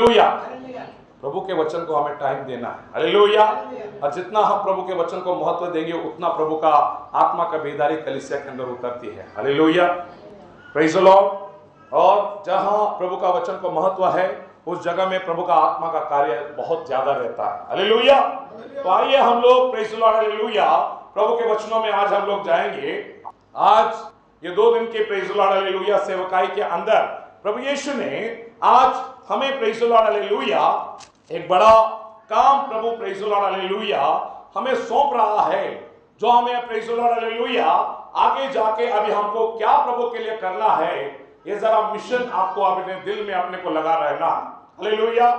Hallelujah. प्रभु के वचन को हमें टाइम देना है। हालेलुया। और जितना हम प्रभु के वचन को महत्व देंगे उतना प्रभु का आत्मा का बेदारी कलीसिया के अंदर उतरती है। Hallelujah, praise the Lord. और जहां प्रभु का वचन को महत्व है उस जगह में प्रभु का आत्मा का कार्य बहुत ज्यादा रहता है। हालेलुया। तो आइए हम लोग प्रेज़ द लॉर्ड, हालेलुया, प्रभु के वचनों में आज हम लोग जाएंगे। आज ये 2 दिन के प्रेज़ द लॉर्ड, हालेलुया, सेवकाई के अंदर प्रभु यीशु ने आज हमें प्रेज़ द लॉर्ड, हालेलुया, एक बड़ा काम प्रभु प्रेज़ द लॉर्ड, हालेलुया, हमें सौंप रहा है, जो हमें प्रेज़ द लॉर्ड, हालेलुया, आगे जाके अभी हमको क्या प्रभु के लिए करना है, ये जरा मिशन आपको अपने दिल में अपने को लगा रहना है। हालेलुया।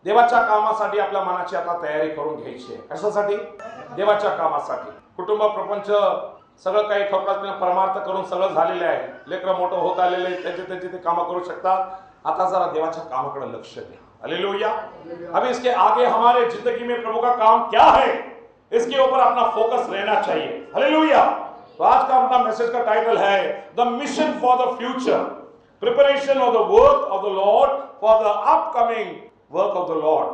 देवाच्या कामासाठी आपल्या मनाची आता तयारी करून घ्यायची आहे। कशासाठी? देवाच्या कामासाठी। कुटुंब प्रपंच सगळं काही ठोकासपणे परमार्थ करून सगळं झालेलं आहे। लेकरं मोठं होत आलेले आहेत, त्याचे ते काम करू शकतात। आता जरा देवाच्या कामाकडे लक्ष द्या। हालेलुया। अभी इसके आगे हमारे जिंदगी में प्रभु का काम क्या है, इसके ऊपर अपना फोकस रहना चाहिए। हालेलुया। तो आज का अपना मैसेज का टाइटल है the mission for the future, preparation of the work of the Lord for the upcoming work of the Lord.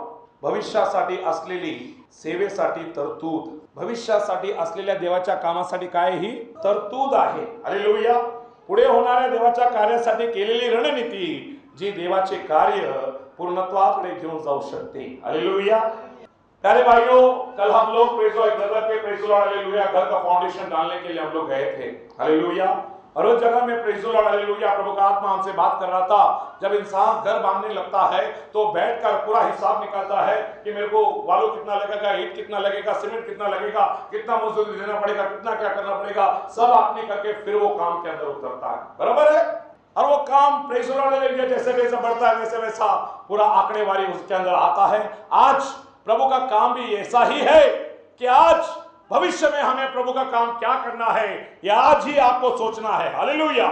भविष्यासाठी असलेली सेवेसाठी तरतूद, भविष्यासाठी असलेल्या देवाच्या कामासाठी काय ही तरतूद आहे। हालेलुया। पुढे होणाऱ्या देवाच्या कार्यासाठी केलेली रणनीती, जी देवाचे कार्य पूर्णत्वाकडे घेऊन जाऊ शकते। हालेलुया। प्यारे भाइयों, कल हम लोग प्रेज़ द लॉर्ड, हालेलुया, घर का फाउंडेशन डालने के लिए हम लोग गए थे। हालेलुया। और उस जगह में प्रेज़ द लॉर्ड, हालेलुया, प्रभु का आत्मा हमसे बात कर रहा था। जब इंसान घर बांधने लगता है तो बैठकर पूरा हिसाब निकालता है कि मेरे को वालू कितना लगेगा, ईंट कितना लगेगा, सीमेंट कितना लगेगा, कितना मजदूरी देना पड़ेगा, कितना क्या करना पड़ेगा, सब आपने करके फिर वो काम के अंदर उतरता है। बराबर है। और वो काम प्रेज़ द लॉर्ड, हालेलुया, जैसे जैसे बढ़ता है वैसे वैसा पूरा आंकड़ेवारी उसके अंदर आता है। आज प्रभु का काम भी ऐसा ही है कि आज भविष्य में हमें प्रभु का काम क्या करना है, ये आज ही आपको सोचना है। हालेलुया।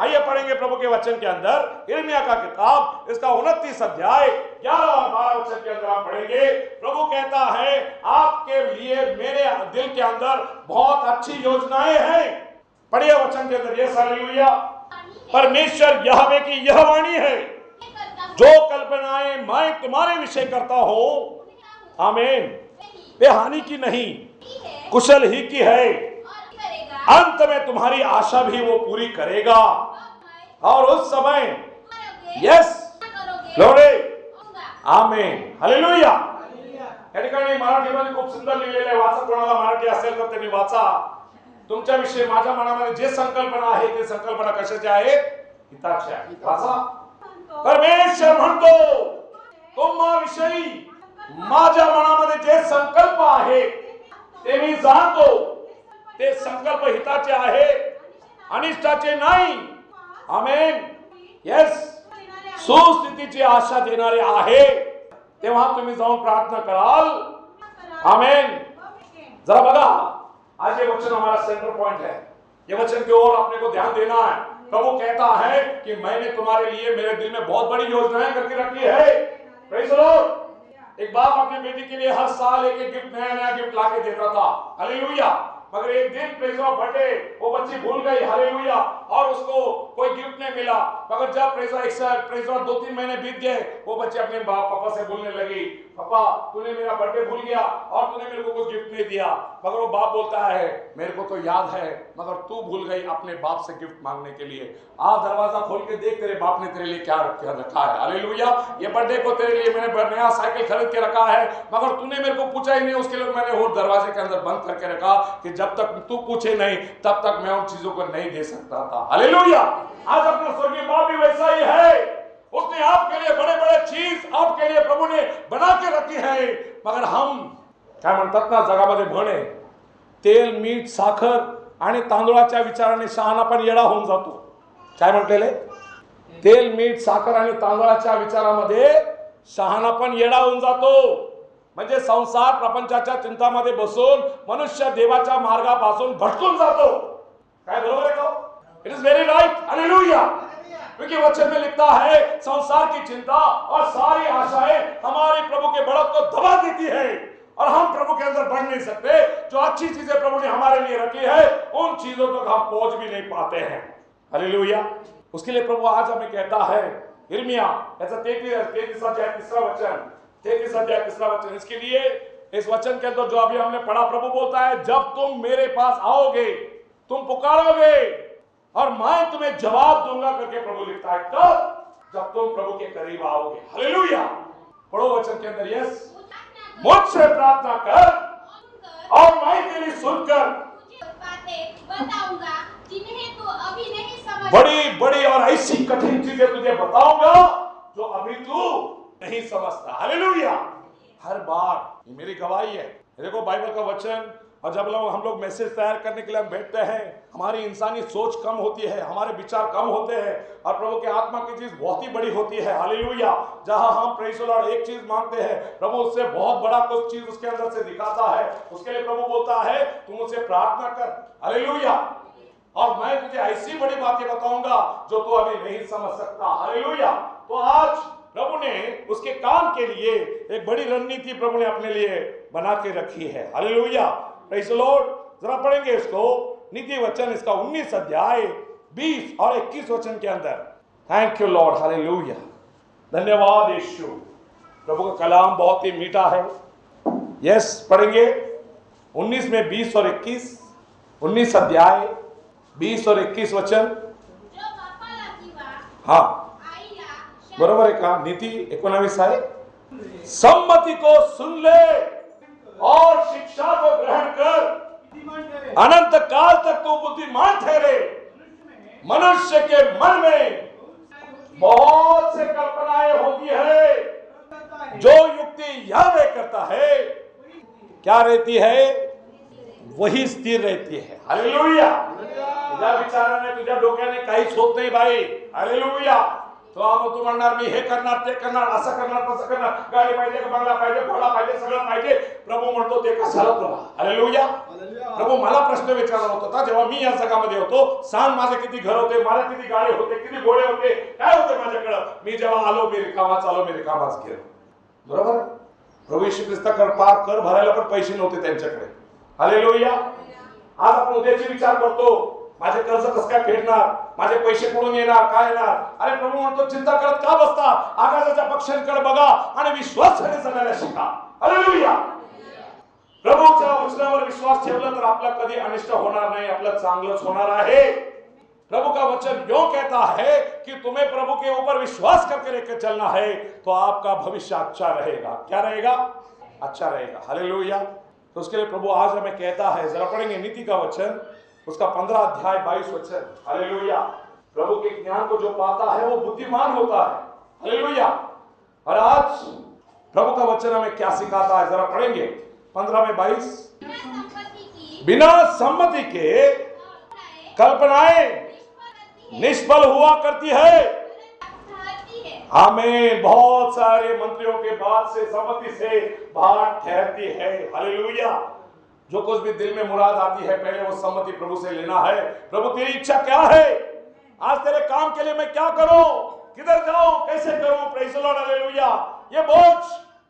आइए पढ़ेंगे प्रभु के वचन के अंदर यिर्मयाह का किताब, इसका 29 अध्याय 11 और 12 वचन के अंदर हम पढ़ेंगे। प्रभु कहता है आपके लिए मेरे दिल के अंदर बहुत अच्छी योजनाएं हैं। पढ़िए वचन के अंदर, यस, हालेलुया। परमेश्वर यहोवा की यह वाणी है, जो कल्पनाएं मैं तुम्हारे विषय करता हूं, आमीन, वे हानि की नहीं कुशल ही की है। अंत में तुम्हारी आशा भी वो पूरी करेगा। और उस समय, यस, ग्लोरी, आमीन, हालेलुया। या ठिकाणी मराठीमध्ये खूप सुंदर लिहिलेलं आहे। वाचा, कोणाला मराठी असेल तर त्यांनी वाचा। तुमच्याविषयी माझ्या मनामध्ये जे संकल्पना आहे ते संकल्पना कशाच्या आहेत? हिताच्या आहेत। वाचा। परमेश्वर म्हणतो तुम्हाविषयी माझ्या मनामध्ये जे संकल्प आहे ते मी जाणतो, ते संकल्प हिताचे आहे, अनिष्टाचे नाही। आमेन, यस, सुस्थितीची आशा देणारे आहे। तेव्हा तुम्ही जाऊन प्रार्थना कराल। आमेन। जरा बघा, आज ये वचन हमारा सेंटर पॉइंट है। ये वचन की ओर अपने को ध्यान देना है। प्रभु कहता है कि मैंने तुम्हारे लिए मेरे दिल में बहुत बड़ी योजनाएं करके रखी है। Praise the Lord. एक बाप अपने बेटी के लिए हर साल एक गिफ्ट, नया गिफ्ट लाके देता था। हालेलुया। मगर एक दिन प्रेज़ द लॉर्ड बर्थडे, वो बच्ची भूल गई। हालेलुया। और उसको कोई गिफ्ट नहीं मिला। मगर जब प्रेज़ द लॉर्ड 2-3 महीने बीत गए, वो बच्ची अपने पापा से बोलने लगी, पापा तूने मेरा बर्थडे भूल गया और तूने मेरे को कुछ गिफ्ट नहीं दिया। मगर वो बाप बोलता है मेरे को तो याद है, मगर तू भूल गई अपने बाप से गिफ्ट मांगने के लिए। आ दरवाजा खोल के देख, तेरे बाप ने तेरे लिए क्या रखा है। हालेलुया। ये बर्थडे को तेरे लिए मैंने नया साइकिल खरीद के रखा है, मगर तूने मेरे को पूछा ही नहीं। उसके लिए मैंने वो दरवाजे के अंदर बंद करके रखा कि जब तक तू पूछे नहीं तब तक मैं उन चीजों को नहीं दे सकता था। हालेलुया। आज अपना स्वर्गीय बाप भी वैसा ही है। उसने आपके लिए बड़े बड़े चीज आपके लिए प्रभु ने बना के रखी है, मगर हम काय म्हणतात ना जगामध्ये म्हणे, तेल, मीठ, साखर आणि तांदूळाच्या विचाराने शहाणापण येडा होऊन जातो। काय म्हटलेले? तेल, मीठ, साखर आणि तांदळाच्या विचारामध्ये शहाणापण येडा होऊन जातो। म्हणजे संसार प्रपंचाच्या चिंतामध्ये बसून मनुष्य देवाच्या मार्गापासून भटकून जातो। काय बरोबर आहे का? It is very right. Hallelujah. क्योंकि वचन में लिखता है संसार की चिंता और सारी आशाएं हमारे प्रभु के बढ़त को दबा देती है और हम प्रभु के अंदर बढ़ नहीं सकते। जो अच्छी चीजें प्रभु ने हमारे लिए रखी है उन चीजों तक हम पहुंच भी नहीं पाते हैं। हालेलुया। उसके लिए प्रभु आज हमें कहता है यिर्मयाह याचा 33 अध्याय 3 वचन, 33 अध्याय 3 वचन। इसके लिए इस वचन के अंदर जो अभी हमने पढ़ा, प्रभु बोलता है जब तुम मेरे पास आओगे, तुम पुकारोगे और मैं तुम्हें जवाब दूंगा करके प्रभु लिखता है। कब? जब तुम प्रभु के करीब आओगे। हालेलुया। पढ़ो वचन के अंदर, यस, मुझसे प्रार्थना कर और मैं तेरी सुनकर बातें बताऊंगा जिन्हें तू अभी नहीं समझ। बड़ी बड़ी और ऐसी कठिन चीजें तुझे बताऊंगा जो अभी तू नहीं समझता। हालेलुया। हर बार ये मेरी गवाही है। देखो बाइबल का वचन, और जब हम लोग मैसेज तैयार करने के लिए हम बैठते हैं, हमारी इंसानी सोच कम होती है, हमारे विचार कम होते हैं, और प्रभु के आत्मा की चीज बहुत ही बड़ी होती है। हालेलुया। जहां हम प्रेज़ द लॉर्ड एक चीज मांगते हैं, प्रभु उससे बहुत बड़ा कुछ चीज उसके अंदर से दिखाता है। उसके लिए प्रभु बोलता है तुम मुझसे प्रार्थना कर। हालेलुया। और मैं तुझे ऐसी बड़ी बातें बताऊंगा जो तू अभी नहीं समझ सकता। हालेलुया। तो आज प्रभु ने उसके काम के लिए एक बड़ी रणनीति प्रभु ने अपने लिए बना के रखी है। हालेलुया। Praise the Lord. जरा पढ़ेंगे इसको, नीति वचन इसका 19 अध्याय 20 और 21 वचन के अंदर। Thank you Lord. हालेलुया। धन्यवाद यीशु। प्रभु का कलाम बहुत ही मीठा है। यस, पढ़ेंगे 19 में 20 और 21, 19 अध्याय 20 और 21 वचन। हाँ, बरोबर है का? नीति 19 है, सम्मति को सुन ले और शिक्षा को ग्रहण कर, अनंत काल तक तू बुद्धिमान ठहरे। मनुष्य के मन में बहुत से कल्पनाएं होती है, जो युक्ति यावे करता है क्या रहती है, वही स्थिर रहती है। हालेलुया। तुझ्या विचाराने, तुझ्या डोक्याने काहीच होत नाही बाई। हालेलुया। तो आम तू म्हणणार मी हे करणार, ते करणार, असं करणार, तसं करणार, गाडी पाहिजे, बंगला पाहिजे, घोडा पाहिजे, सगळं पाहिजे। प्रभू म्हणतो ते कशाला तुला? हालेलुया। प्रभू मला प्रश्न विचारला होता जेव्हा मी या जगामध्ये होतो, सांग माझे किती घर होते, माझे किती गाडी होते, किती घोडे होते, काय होते माझ्याकडे? मी जेव्हा आलो मी रिकामाच आलो, मी रिकामाच गेलो। बरोबर? प्रभू येशू ख्रिस्ताकडे पार कर भरायला पण पैसे नव्हते त्यांच्याकडे। हालेलुया। आज आपण उद्याचे विचार करतो, माझे कर्ज कसं काय फेडणार, माझे पैसे कुठून येणार, काय येणार? अरे प्रभू म्हणतो चिंता करत का बसता? आकाशाच्या पक्ष्यांकडे बघा आणि विश्वासाने जगायला शिका। हालेलुया। प्रभूच्या वचनावर विश्वास ठेवला तर आपला कधी अनिष्ट होणार नाही, आपलं चांगलंच होणार आहे। प्रभु का वचन यूं कहता है कि तुम्हें प्रभु के ऊपर विश्वास करके लेकर चलना है तो आपका भविष्य अच्छा रहेगा। क्या रहेगा? अच्छा रहेगा। हालेलुया। तो उसके लिए प्रभु आज हमें कहता है, जरा पढ़ेंगे नीति का वचन, उसका 15 अध्याय 22 वचन। हालेलुया। प्रभु के ज्ञान को जो पाता है वो बुद्धिमान होता है। हालेलुया। और आज प्रभु का वचन हमें क्या सिखाता है, जरा पढ़ेंगे 15 में 22। बिना सम्मति के कल्पनाएं निष्फल हुआ करती है। हमें बहुत सारे मंत्रियों के बाद से सम्मति से बात ठहरती है। हालेलुया। जो कुछ भी दिल में मुराद आती है पहले वो सम्मति प्रभु से लेना है। प्रभु तेरी इच्छा क्या है, आज तेरे काम के लिए मैं क्या करूं, किधर जाऊं, कैसे करूं? Praise the Lord. हालेलुया। ये बोझ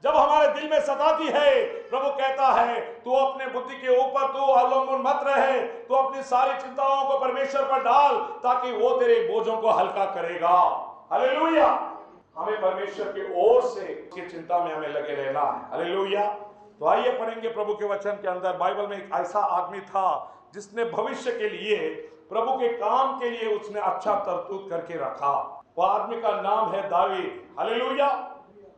जब हमारे दिल में सताती है, प्रभु कहता है तू अपने बुद्धि के ऊपर तू अवलंबन मत रहे, तू अपनी सारी चिंताओं को परमेश्वर पर डाल ताकि वो तेरे बोझों को हल्का करेगा। हालेलुया। हमें परमेश्वर की ओर से की चिंता में हमें लगे रहना है। हालेलुया। तो आइए पढ़ेंगे प्रभु के वचन के अंदर। बाइबल में एक ऐसा आदमी था जिसने भविष्य के लिए, प्रभु के काम के लिए उसने अच्छा तरतूत करके रखा। वो आदमी का नाम है दावीद। हालेलुया।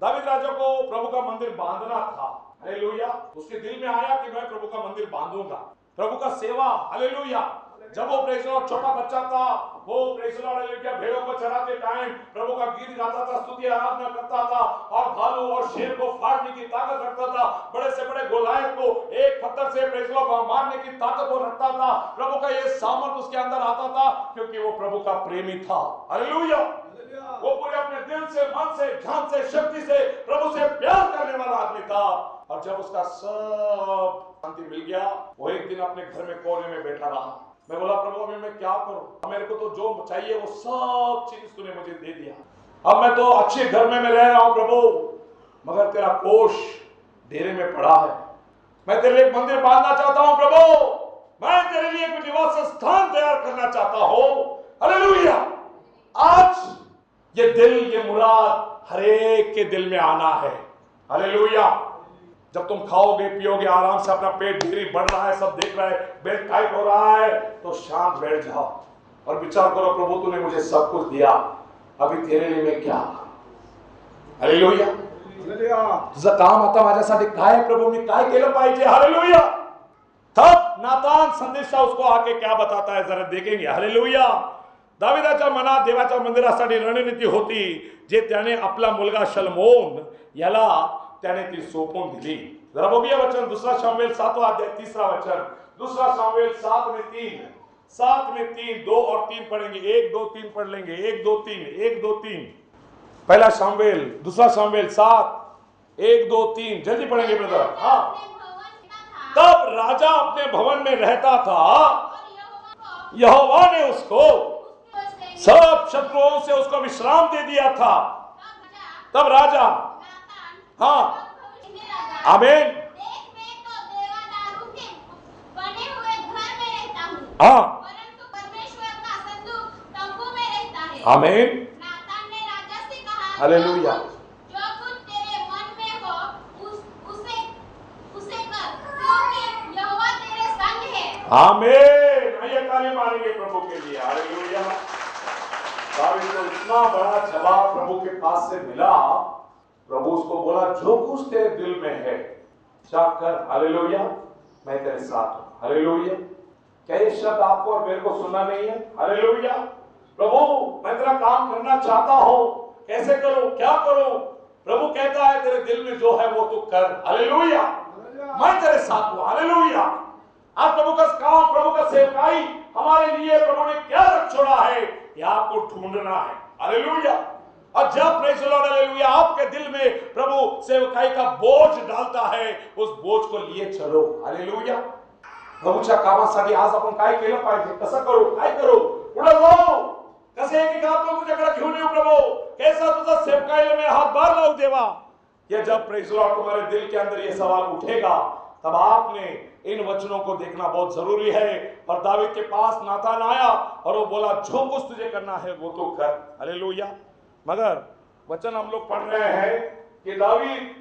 दावीद राजा को प्रभु का मंदिर बांधना था। हालेलुया। उसके दिल में आया कि मैं प्रभु का मंदिर बांधूंगा, प्रभु का सेवा। हालेलुया। जब वो प्रेज़ द लॉर्ड छोटा बच्चा था, वो प्रेज़ द लॉर्ड हालेलुया भेड़ों को चराते टाइम प्रभु का गीत गाता था, स्तुति आराधना करता था, और भालू और शेर को फाड़ने की ताकत रखता था, बड़े से बड़े गोलायत को एक पत्थर से प्रेज़ द लॉर्ड मारने की ताकत वो रखता था। प्रभु का ये सामर्थ उसके अंदर आता था क्योंकि वो प्रभु का प्रेमी था। हालेलुया। वो पूरे अपने दिल से, मन से, जान से, शक्ति से प्रभु से प्यार करने वाला आदमी था। और जब उसका सब शांति मिल गया, वो एक दिन अपने घर में कोने में बैठा रहा। मैं बोला प्रभु अभी मैं क्या करूं, मेरे को तो जो चाहिए वो सब चीज तूने मुझे दे दिया, अब मैं तो अच्छे घर में मैं रह रहा हूं प्रभु, मगर तेरा कोष डेरे में पड़ा है। मैं तेरे लिए एक मंदिर बांधना चाहता हूं प्रभु, मैं तेरे लिए एक निवास स्थान तैयार करना चाहता हूं। हालेलुया। आज ये दिल, ये मुराद हर एक के दिल में आना है। हालेलुया। जब तुम खाओगे पियोगे, आराम से अपना पेट धीरे बढ़ रहा है, सब देख रहा है, बेल्ट टाइट हो रहा है, तो शांत बैठ जाओ और विचार करो, प्रभु तूने मुझे सब कुछ दिया, अभी तेरे लिए मैं क्या। हालेलुया। तुझं काम आता माझ्यासाठी काय प्रभू, मी काय केलं पाहिजे। हालेलुया। तब नातान संदेशा उसको आके क्या बताता है जरा देखेंगे। हालेलुया। दाविदाच्या मनात देवाच्या मंदिरासाठी रणनीती होती, जे त्याने आपला मुलगा शलमोन याला त्याने ती सोपून दिली। जरा बघूया वचन, दूसरा शमूएल 7वां अध्याय 3रा वचन, दूसरा शमूएल 7 में 3 2 और 3 पढ़ेंगे। 1 2 3 पढ़ लेंगे। 1 2 3 1 2 3। पहला शमूएल, दूसरा शमूएल 7 1 2 3 जल्दी पढ़ेंगे ब्रदर। हाँ। तब राजा अपने भवन में रहता था, यहोवा ने उसको सब शत्रुओं से उसको विश्राम दे दिया था। तब राजा, हाँ आमीन, हाँ परंतु परमेश्वर का संदूक तंबू में रहता है। आमीन। नातान ने राजा से कहा, हालेलुया। जो कुछ तेरे मन में हो उसे कर, क्योंकि यहोवा तेरे संग है। आमीन। आइए ताली मारेंगे प्रभु के लिए। हालेलुया। दावीद को इतना बड़ा जवाब प्रभु के पास से मिला, प्रभु उसको बोला जो कुछ तेरे दिल में है जाकर, हालेलुया, मैं तेरे साथ हूं। हालेलुया। क्या ये शब्द आपको और मेरे को सुनना नहीं है? हालेलुया। प्रभु मैं तेरा काम करना चाहता हूं, कैसे करूं, क्या करूं? प्रभु कहता है तेरे दिल में जो है वो तू कर। हालेलुया। मैं तेरे साथ हूं। हालेलुया। आज प्रभु का काम, प्रभु का सेवकाई हमारे लिए प्रभु ने क्या रख छोड़ा है, ये आपको ढूंढना है। हालेलुया। और जब प्रेज़ द लॉर्ड, हालेलुया, आपके दिल में प्रभु सेवकाई का बोझ डालता है, उस बोझ को लिए चलो। हालेलुया। प्रभूच्या कामासाठी आज आपण काय केलं पाहिजे, कसं करू, काय करू, पुढे जाऊ, कसे एक आपलं तुझ्याकडे घेऊन येऊ प्रभु, कैसा तुझा सेवकाईला मैं हातभार लावू देवा। ये जब प्रेज़ द लॉर्ड तुम्हारे दिल के अंदर ये सवाल उठेगा, तब आपने इन वचनों को देखना बहुत जरूरी है। और दावीद के पास नातान आया और वो बोला जो कुछ तुझे करना है वो तो कर। हालेलुया। मगर वचन हम लोग पढ़ रहे हैं कि दावीद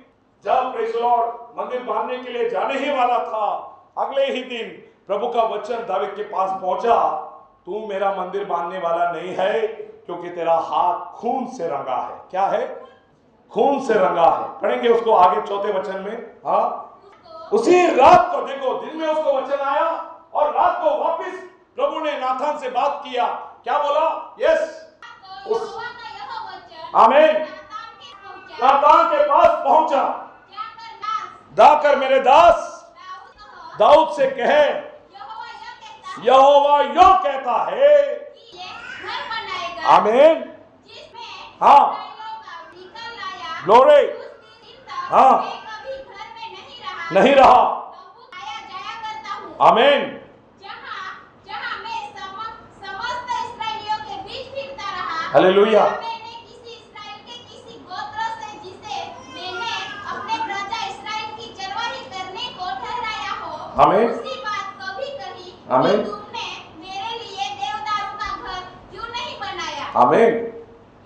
जब प्रेज़ द लॉर्ड मंदिर बांधने के लिए जाने ही वाला था, अगले ही दिन प्रभु का वचन दावीद के पास पहुंचा, तू मेरा मंदिर बांधने वाला नहीं है, क्योंकि तेरा हाथ खून से रंगा है। क्या है? खून से रंगा है। पढ़ेंगे उसको आगे 4 वचन में। हाँ, उसी रात को, देखो दिन में उसको वचन आया और रात को वापस प्रभु ने नातान से बात किया। क्या बोला? यस, उस आमीन, नातान के पास पहुंचा, जाकर मेरे दास दाऊद से कहे, यहोवा यो कहता है, आमीन, हाँ, ग्लोरी, हाँ, नहीं रहा, आमीन, हालेलुया। आमीन, उसी बात को भी कही, आमीन, तुमने मेरे लिए देवदारू का घर क्यों नहीं बनाया? आमीन।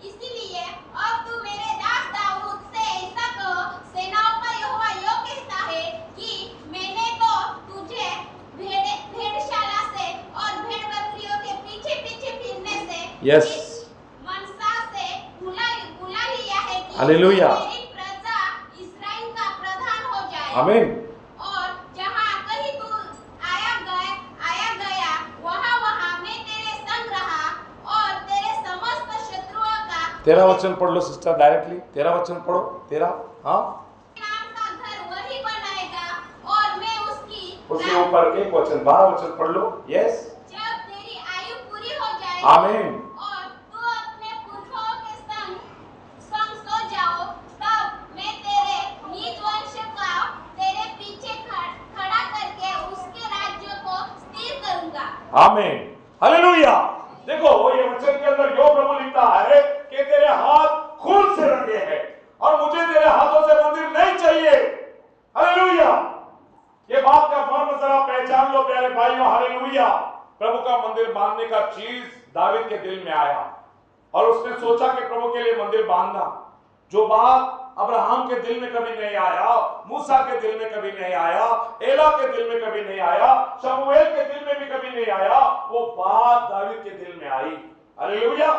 इसीलिए अब तू मेरे दास दाऊद से ऐसा कहो, सेनाओं का यहोवा यो कहता है कि मैंने तो तुझे भेड़शाला से और भेड़ बकरियों के पीछे पीछे फिरने से, यस, मनसा से बुला लिया है कि हालेलुया, मेरी प्रजा इस्राएल का प्रधान हो जाए। आमीन, तेरा वचन पढ़ लो सिस्टर डायरेक्टली, तेरा वचन पढ़ो, तेरा, हाँ, नाम का घर वही बनाएगा और मैं उसके ऊपर एक वचन 12 वचन पढ़ लो। यस, जब तेरी आयु पूरी हो जाए, आमीन, और तू अपने पुरखों के संग सो जाओ, तब मैं तेरे निज वंश का तेरे पीछे खड़ा करके उसके राज्य को स्थिर करूंगा। आमीन, हालेलुया। देखो वो ये वचन के अंदर जो प्रभु लिखता है कि तेरे हाथ खून से रंगे हैं और मुझे तेरे हाथों से मंदिर नहीं चाहिए। हालेलुया। ये बात का मर्म जरा पहचान लो प्यारे भाइयों। हालेलुया। प्रभु का मंदिर बांधने का चीज दावीद के दिल में आया। और उसने सोचा कि प्रभु के लिए मंदिर बांधना, जो बात अब्राहम के दिल में कभी नहीं आया, मूसा के दिल में कभी नहीं आया, एला के दिल में कभी नहीं आया, शमूएल के दिल में भी कभी नहीं आया, वो बात दाऊद के दिल में आई। हालेलुया,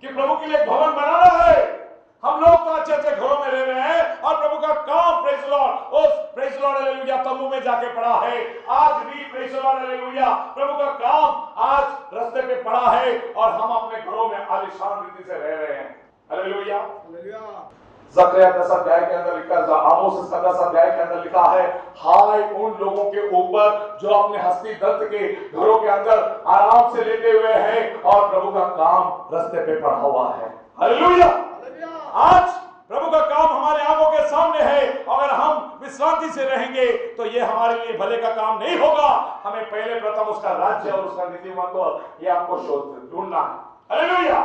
कि प्रभु के लिए भवन बनाना है। हम लोग तो अच्छे अच्छे घरों में रह रहे हैं और प्रभु का काम प्रेज लॉर्ड, उस प्रेज लॉर्ड हालेलुया तंबू में जाके पड़ा है। आज भी प्रेज लॉर्ड हालेलुया प्रभु का काम आज रास्ते पे पड़ा है और हम अपने घरों में आलीशान रीति से रह रहे हैं। Hallelujah, hallelujah. ज़करिया 10 अध्याय के अंदर लिखा है, आमोस 10 अध्याय के अंदर लिखा है, हाय उन लोगों के ऊपर जो अपने हस्ती दंत के घरों के अंदर आराम से लेटे हुए हैं और प्रभु का काम रास्ते पे पड़ा हुआ है। हालेलुया, आज प्रभु का काम हमारे आंखों के सामने है। अगर हम विश्रांति से रहेंगे तो ये हमारे लिए भले का काम नहीं होगा। हमें पहले प्रथम उसका राज्य और उसका नीतिमत्व ये आपको ढूंढना है। हालेलुया,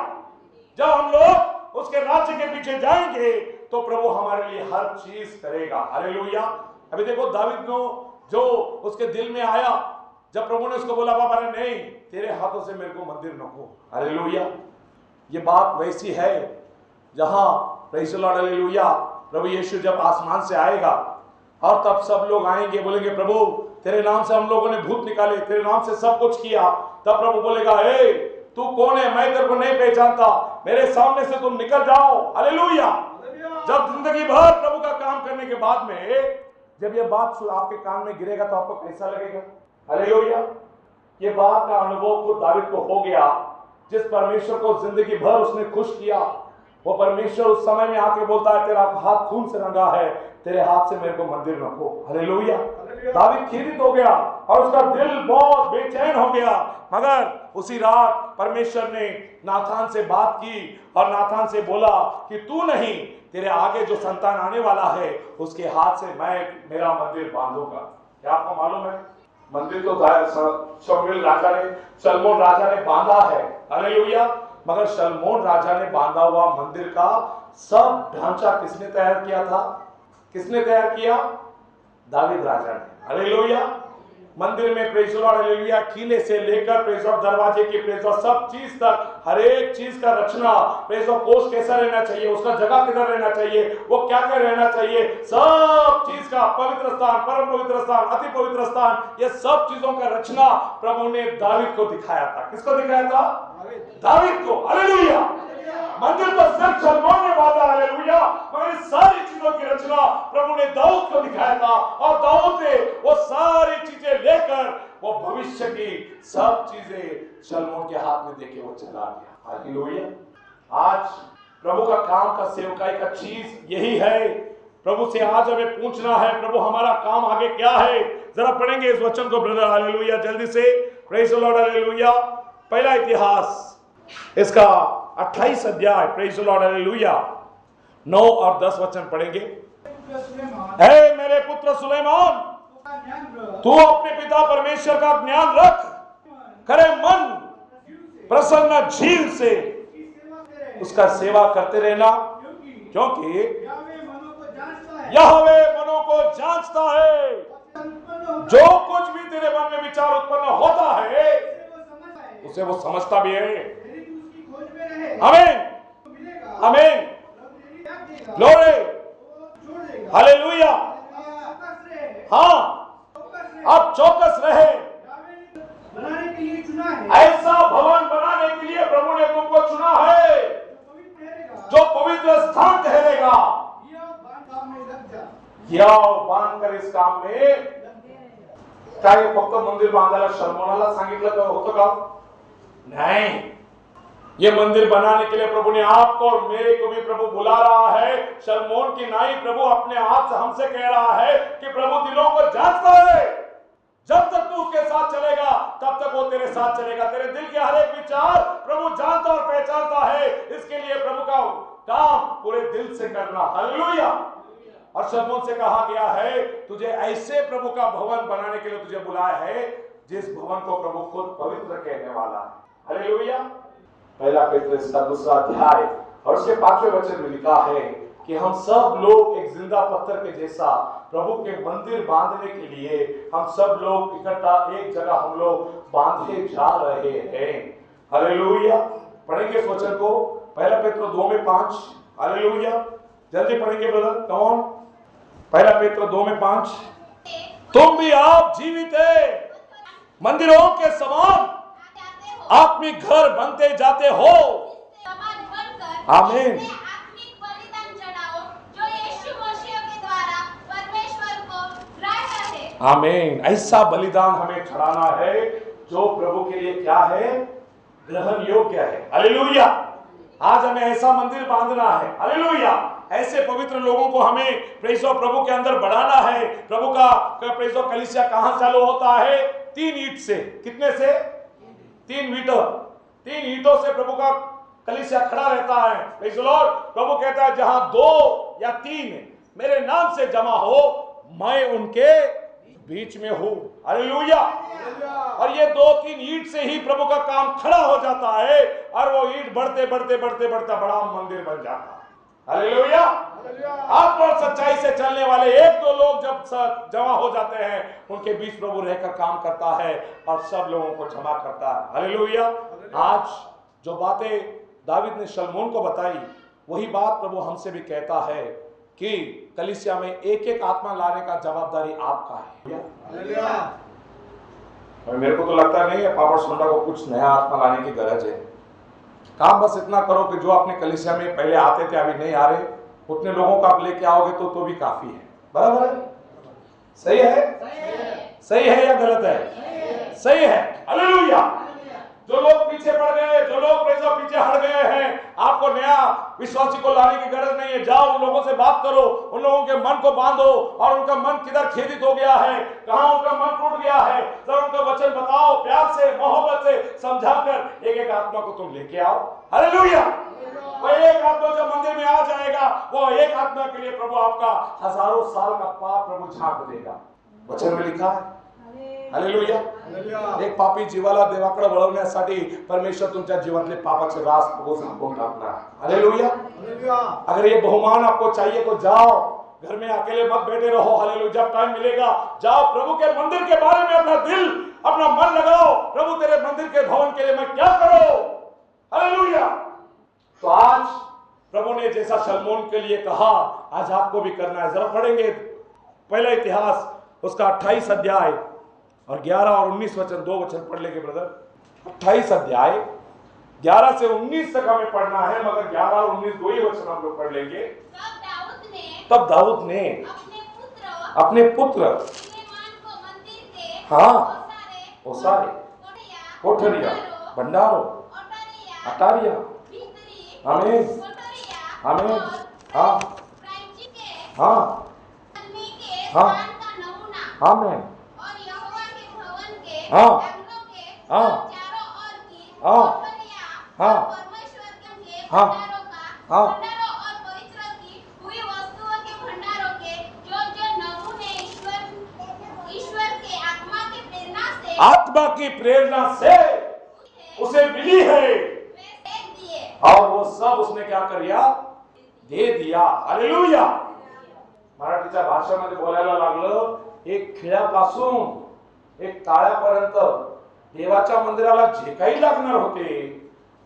जब हम लोग उसके राज्य के पीछे जाएंगे तो प्रभु हमारे लिए हर चीज करेगा। हालेलुया। अभी देखो दाऊद ने जो उसके दिल में आया, जब प्रभु ने उसको बोला बाबा ने नहीं, तेरे हाथों से मेरे को मंदिर न हो। हालेलुया, ये बात वैसी है जहां प्रेज़ द लॉर्ड हालेलुया प्रभु यीशु जब आसमान से आएगा और तब सब लोग आएंगे, बोलेंगे प्रभु तेरे नाम से हम लोगों ने भूत निकाले, तेरे नाम से सब कुछ किया। तब प्रभु बोलेगा ए तू कौन है, मैं तेरे को नहीं पहचानता, मेरे सामने से तुम निकल जाओ। हालेलुया। जब जिंदगी भर प्रभु का काम करने के बाद में जब ये बात आपके कान में गिरेगा तो आपको कैसा लगेगा? हालेलुया। ये बात का अनुभव खुद दाऊद को हो गया। जिस परमेश्वर को जिंदगी भर उसने खुश किया, वो परमेश्वर उस समय में आके बोलता है तेरा हाथ खून से रंगा है, तेरे हाथ से मेरे को मंदिर रखो। हालेलुया। दाऊद खीरित हो गया और उसका दिल बहुत बेचैन हो गया। मगर उसी रात परमेश्वर ने नाथान से बात की और नाथान से बोला कि तू नहीं, तेरे आगे जो संतान आने वाला है उसके हाथ से मैं मेरा मंदिर बांधूंगा। क्या आपको मालूम है? मंदिर तो सलमोन राजा ने बांधा है। हालेलुया। मगर सलमोन राजा ने बांधा हुआ मंदिर का सब ढांचा किसने तैयार किया था? किसने तैयार किया? दाऊद राजा ने। हालेलुया। मंदिर में प्रेज़ द लॉर्ड हालेलुया किले से लेकर प्रेज़ द लॉर्ड दरवाजे की प्रेज़ द लॉर्ड सब चीज तक, हर एक चीज का रचना, प्रेज़ द लॉर्ड पोस्ट कैसा रहना चाहिए, उसका जगह किधर रहना चाहिए, वो क्या क्या रहना चाहिए, सब चीज का पवित्र स्थान, परम पवित्र स्थान, अति पवित्र स्थान, ये सब चीजों का रचना प्रभु ने दाऊद को दिखाया था। किसको दिखाया था? दाऊद को। हालेलुया। मंदिर तो सिर्फ सलमोन ने बांधा, हालेलुया, मगर इस सारी चीजों की रचना प्रभु ने दाऊद को दिखाया था और दाऊद ने वो सारी चीजें लेकर वो भविष्य की सब चीजें सलमोन के हाथ में देके वो चला गया। हालेलुया। आज प्रभु का काम का सेवकाई का चीज यही है। प्रभु से आज हमें पूछना है प्रभु हमारा काम आगे क्या है। जरा पढ़ेंगे इस वचन को ब्रदर, हालेलुया, जल्दी से। Praise the Lord hallelujah. पहला इतिहास इसका 28 अध्याय, प्रेज़ द लॉर्ड हालेलुया, 9 और 10 वचन पढ़ेंगे। हे मेरे पुत्र सुलेमान, तू अपने पिता परमेश्वर का ज्ञान रख, करे मन प्रसन्न झील से उसका सेवा करते रहना, क्योंकि यहोवा मनों को जांचता है। जो कुछ भी तेरे मन में विचार उत्पन्न होता है उसे वो समझता भी है। आमीन, आमीन, ग्लोरी, हालेलुया। हाँ, आप चौकस रहे। ऐसा भवन बनाने के लिए प्रभु ने तुमको चुना है जो पवित्र स्थान ठहरेगा। बांध कर इस काम में काय फक्त मंदिर बांधायला सलमोनाला सांगितलं होतं का? नहीं, ये मंदिर बनाने के लिए प्रभु ने आपको और मेरे को भी प्रभु बुला रहा है। सलमोन की नाई प्रभु अपने आप से हमसे कह रहा है कि प्रभु दिलों को जांचता है। जब तक तू उसके साथ चलेगा तब तक वो तेरे साथ चलेगा। तेरे दिल के हर एक विचार प्रभु जानता और पहचानता है। इसके लिए प्रभु का काम पूरे दिल से करना। हालेलुया। और सलमोन से कहा गया है तुझे ऐसे प्रभु का भवन बनाने के लिए तुझे बुलाया है जिस भवन को प्रभु खुद पवित्र कहने वाला है। हालेलुया। पहला पेत्रस का 2 अध्याय और उसके 5वें वचन में लिखा है कि हम सब लोग एक जिंदा पत्थर के जैसा प्रभु के मंदिर बांधने के लिए हम सब लोग इकट्ठा एक जगह हम लोग बांधे जा रहे हैं। हालेलुया। पढ़ेंगे इस वचन को। पहला पेत्र 2:5। हालेलुया, जल्दी पढ़ेंगे ब्रदर, कम ऑन। पहला पेत्र 2:5, तुम भी आप जीवित है, मंदिरों के समान आत्मिक घर बनते जाते हो। आमीन। आत्मिक बलिदान चढ़ाओ जो यीशु मसीह के द्वारा परमेश्वर को ग्राह्य है। आमीन। ऐसा बलिदान हमें चढ़ाना है जो प्रभु के लिए क्या है, ग्रहण योग्य है। हालेलुया। आज हमें ऐसा मंदिर बांधना है। हालेलुया। ऐसे पवित्र लोगों को हमें प्रेज़ ऑफ प्रभु के अंदर बढ़ाना है। प्रभु का प्रेज़ ऑफ कलीसिया कहां चालू होता है? 3 ईंट से। कितने से? 3 ईंटों। 3 ईंटों से प्रभु का कलीसिया खड़ा रहता है। Praise the Lord. प्रभु कहता है जहां 2 या 3 मेरे नाम से जमा हो, मैं उनके बीच में हूं। हालेलुया। और ये 2-3 ईंट से ही प्रभु का काम खड़ा हो जाता है और वो ईंट बढ़ते बढ़ते बढ़ते बढ़ते बड़ा मंदिर बन जाता है। हालेलुया। आत्मा और सच्चाई से चलने वाले 1-2 लोग जब जमा हो जाते हैं, उनके बीच प्रभु रहकर काम करता है और सब लोगों को जमा करता है। हालेलुया। आज जो बातें दावीद ने शलमोन को बताई, वही बात प्रभु हमसे भी कहता है कि कलीसिया में एक-एक आत्मा लाने का जवाबदारी आपका है। मेरे को तो लगता नहीं है पापड़ सुंडा को कुछ नया आत्मा लाने की गरज है। काम बस इतना करो कि जो अपने कलीसिया में पहले आते थे, अभी नहीं आ रहे, उतने लोगों को आप लेके आओगे तो भी काफी है। बराबर है? सही है? सही है या गलत है? सही है। हालेलुया। जो लोग पीछे पड़ गए, जो लोग पीछे हट गए हैं, आपको नया विश्वासी को लाने की गरज नहीं है। जाओ उन लोगों से बात करो, उन लोगों के मन को बांधो और उनका मन किधर खेदित हो गया है, कहां उनका मन टूट गया है, जरा उनका वचन बताओ, प्यार से, मोहब्बत से समझाकर एक-एक आत्मा को तुम लेके आओ। हालेलुया। वो एक आत्मा जब मंदिर में आ जाएगा, वो एक आत्मा के लिए प्रभु आपका हजारों साल का पाप प्रभु झाँक देगा। वचन में लिखा है। हालेलुया। एक पापी जीवाला देवाकडे वळवण्यासाठी परमेश्वर तुमच्या जीवनातले पापाचे रास प्रभू संपून टाकणार। हालेलुया। अगर ये बहुमान आपको चाहिए तो जाओ, घर में अकेले मत बैठे रहो। हालेलुया। जब टाइम मिलेगा जाओ, प्रभु के मंदिर के बारे में अपना दिल, अपना मन लगाओ। प्रभु तेरे मंदिर के भवन के लिए मैं क्या करूं? हालेलुया। तो आज प्रभु ने जैसा शलमोन के लिए कहा, आज आपको भी करना है। जरा पढ़ेंगे पहला इतिहास उसका 28 अध्याय और 11 और 19 वचन, 2 वचन पढ़ लेंगे ब्रदर। 28 अध्याय 11 से 19 तक हमें पढ़ना है, मगर 11 और 19 2 ही वचन हम लोग पढ़ लेंगे। तब दाऊद ने अपने पुत्र हाँ ओसारे, कोठरिया, भंडारों, अटारिया, आमीन आमीन, हाँ हाँ हाँ आमीन, हाँ हाँ हाँ हाँ हाँ हाँ आत्मा की प्रेरणा से उसे मिली है और वो सब उसने क्या कर दिया? दे दिया। हालेलुया। मराठीच्या भाषेमध्ये बोलायला लागलं, एक खिळ्यापासून एक ताळ्यापर्यंत देवाच्या मंदिराला जे काही लागणार होते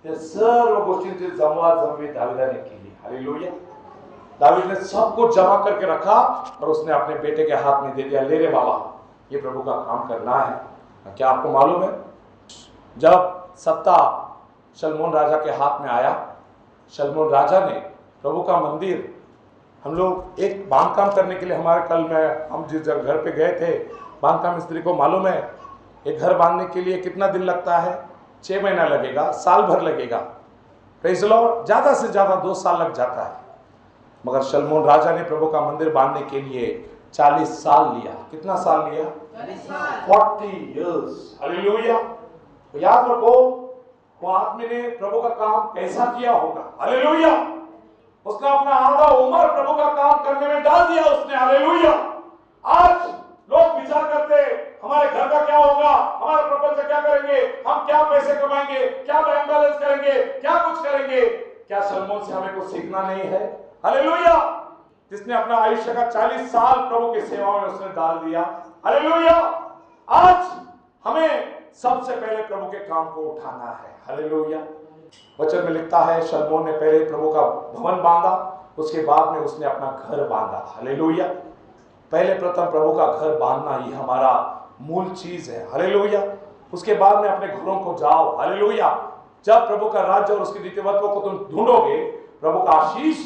ते सर्व गोष्टींची जमवाजमवी दाविदाने केली। हालेलुया। दावीद ने सब कुछ जमा करके रखा और उसने अपने बेटे के हाथ में दे दिया। ले रे बाबा, ये प्रभु का काम करना है। क्या आपको मालूम है, जब सत्ता शलमोन राजा के हाथ में आया, शलमोन राजा ने प्रभु का मंदिर, हम लोग एक बांधकाम करने के लिए हमारे कल में हम जिस घर पे गए थे, बांधकाम मिस्त्री को मालूम है एक घर बांधने के लिए कितना दिन लगता है? 6 महीना लगेगा, साल भर लगेगा। Praise the Lord. ज्यादा से ज्यादा 2 साल लग जाता है, मगर शलमोन राजा ने प्रभु का मंदिर बांधने के लिए 40 साल लिया। कितना साल लिया? 40 इयर्स। हालेलुया। तो याद रखो, वो आदमी ने प्रभु का काम कैसा किया होगा। हालेलुया। उसने अपना आधा उम्र प्रभु का काम करने में डाल दिया उसने। हालेलुया। आज लोग विचार करते हमारे घर का क्या होगा, हमारे प्रपंच से क्या करेंगे, हम क्या पैसे कमाएंगे, क्या बैंक बैलेंस करेंगे, क्या कुछ करेंगे। क्या शलमोन से हमें कुछ सीखना नहीं है? हालेलुया। जिसने अपना आयुष्य का 40 साल प्रभु की सेवा में उसने डाल दिया। हालेलुया। आज हमें सबसे पहले प्रभु के काम को उठाना है। हालेलुया। वचन में लिखता है शलमोन ने पहले प्रभु का भवन बांधा, उसके बाद में उसने अपना घर बांधा। हालेलुया। पहले प्रथम प्रभु का घर बांधना ही हमारा मूल चीज है। हालेलुया। उसके बाद में अपने घरों को जाओ। हालेलुया। जब प्रभु का राज्य और उसकी नीतिवत्व को तुम ढूंढोगे, प्रभु का आशीष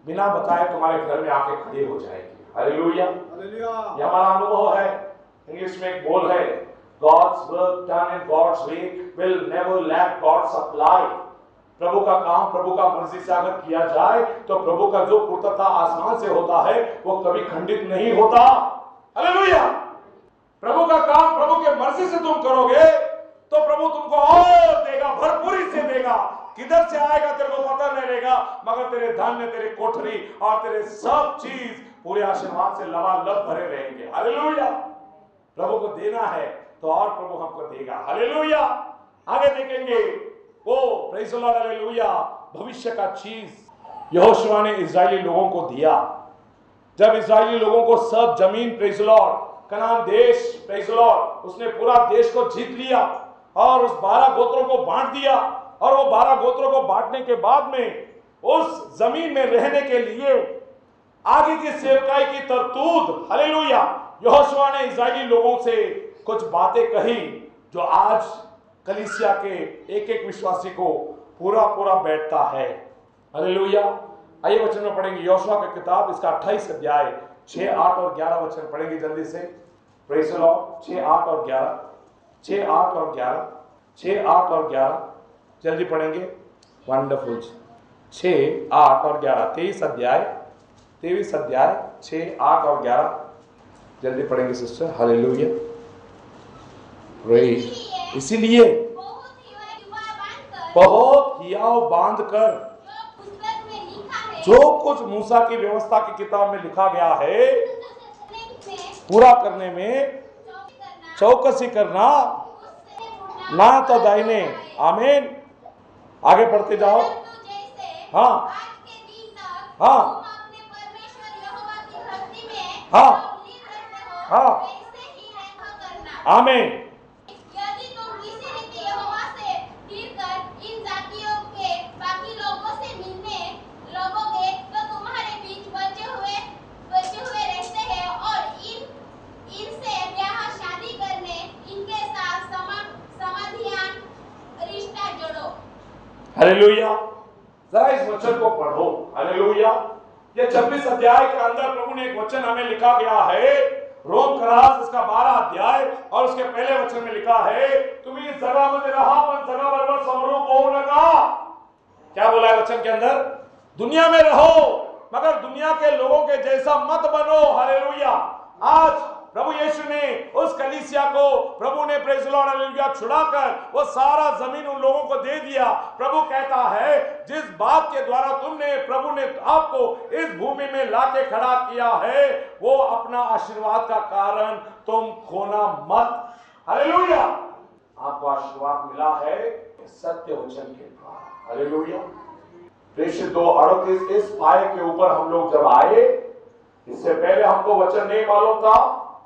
बिना बताए तुम्हारे घर में आके खड़ी हो जाएगी। हालेलुया। ये हमारा अनुभव है। इंग्लिश में एक बोल है, God's work done in God's way will never lack God's supply। प्रभु का काम प्रभु का मर्जी से अगर किया जाए तो प्रभु का जो पूर्णता आसमान से होता है वो कभी खंडित नहीं होता। हालेलुया। प्रभु का काम प्रभु के मर्जी से तुम करोगे तो प्रभु तुमको और देगा, भरपूरी से देगा। किधर से आएगा तेरे को पता नहीं रहेगा, मगर तेरे धान्य, तेरे कोठरी और तेरे सब चीज पूरे आशीर्वाद से लबालब भरे रहेंगे। हालेलुया। प्रभु को देना है तो और प्रभु हमको देगा। हालेलुया। आगे देखेंगे वो प्रेज़ द लॉर्ड। हालेलुया। भविष्य का चीज यहोशुआ ने इजरायली लोगों को दिया। जब इजरायली लोगों को सब जमीन प्रेज़ द लॉर्ड, कनान देश प्रेज़ द लॉर्ड, उसने पूरा देश को जीत लिया और उस 12 गोत्रों को बांट दिया। और वो 12 गोत्रों को बांटने के बाद में उस जमीन में रहने के लिए आगे की सेवकाई की तरतूद, हालेलुया, यहोशुआ ने इजरायली लोगों से कुछ बातें कही जो आज कलीसिया के एक एक विश्वासी को पूरा पूरा बैठता है। हालेलुया। आइए वचन में पढ़ेंगे यहोशुआ की किताब, इसका 28 अध्याय 6, 8 और 11 वचन पढ़ेंगे जल्दी से। Praise the Lord. 6, 8 और 11, 6, 8 और 11, 6, 8 और 11 जल्दी पढ़ेंगे। वंडरफुल। 6, 8 और 11, 23 अध्याय 6, 8 और 11 जल्दी पढ़ेंगे सिस्टर। हालेलुया। इसीलिए बहुत हियाव बांध कर जो कुछ मूसा की व्यवस्था की किताब में लिखा गया है पूरा करने में चौकसी करना, ना तो दाहिने। आमीन। आगे पढ़ते जाओ। हाँ हाँ हाँ हाँ। आमीन। यदि तुम किसी रीति यहोवा से फिरकर इन जातियों के बाकी लोगों से मिलने लगोगे तो तुम्हारे बीच बचे हुए रहते हैं और इनसे ब्याह शादी करने, इनके साथ समाधान रिश्ता जोड़ो। हालेलुया। जरा इस वचन को पढ़ो। हालेलुया। ये 26 अध्याय के अंदर प्रभु ने एक वचन हमें लिखा गया है, रोम करास इसका 12 अध्याय और उसके पहले वचन में लिखा है, तुम इस जगह में रहा पण जगह बराबर समरूप हो नका। क्या बोला है वचन के अंदर? दुनिया में रहो मगर दुनिया के लोगों के जैसा मत बनो। हालेलुया। आज प्रभु यीशु ने उस कलीसिया को प्रभु ने प्रेज़ द लॉर्ड हालेलुया छुड़ाकर वो सारा जमीन उन लोगों को दे दिया। प्रभु कहता है जिस बात के द्वारा प्रभु ने आपको इस भूमि में लाके खड़ा किया है वो अपना आशीर्वाद का कारण तुम खोना मत। हालेलुया। आपको आशीर्वाद मिला है सत्य वचन के द्वारा। हालेलुया। प्रेषित 2:38 इस पाए के ऊपर हम लोग जब आए, इससे पहले हमको वचन नहीं मालूम था,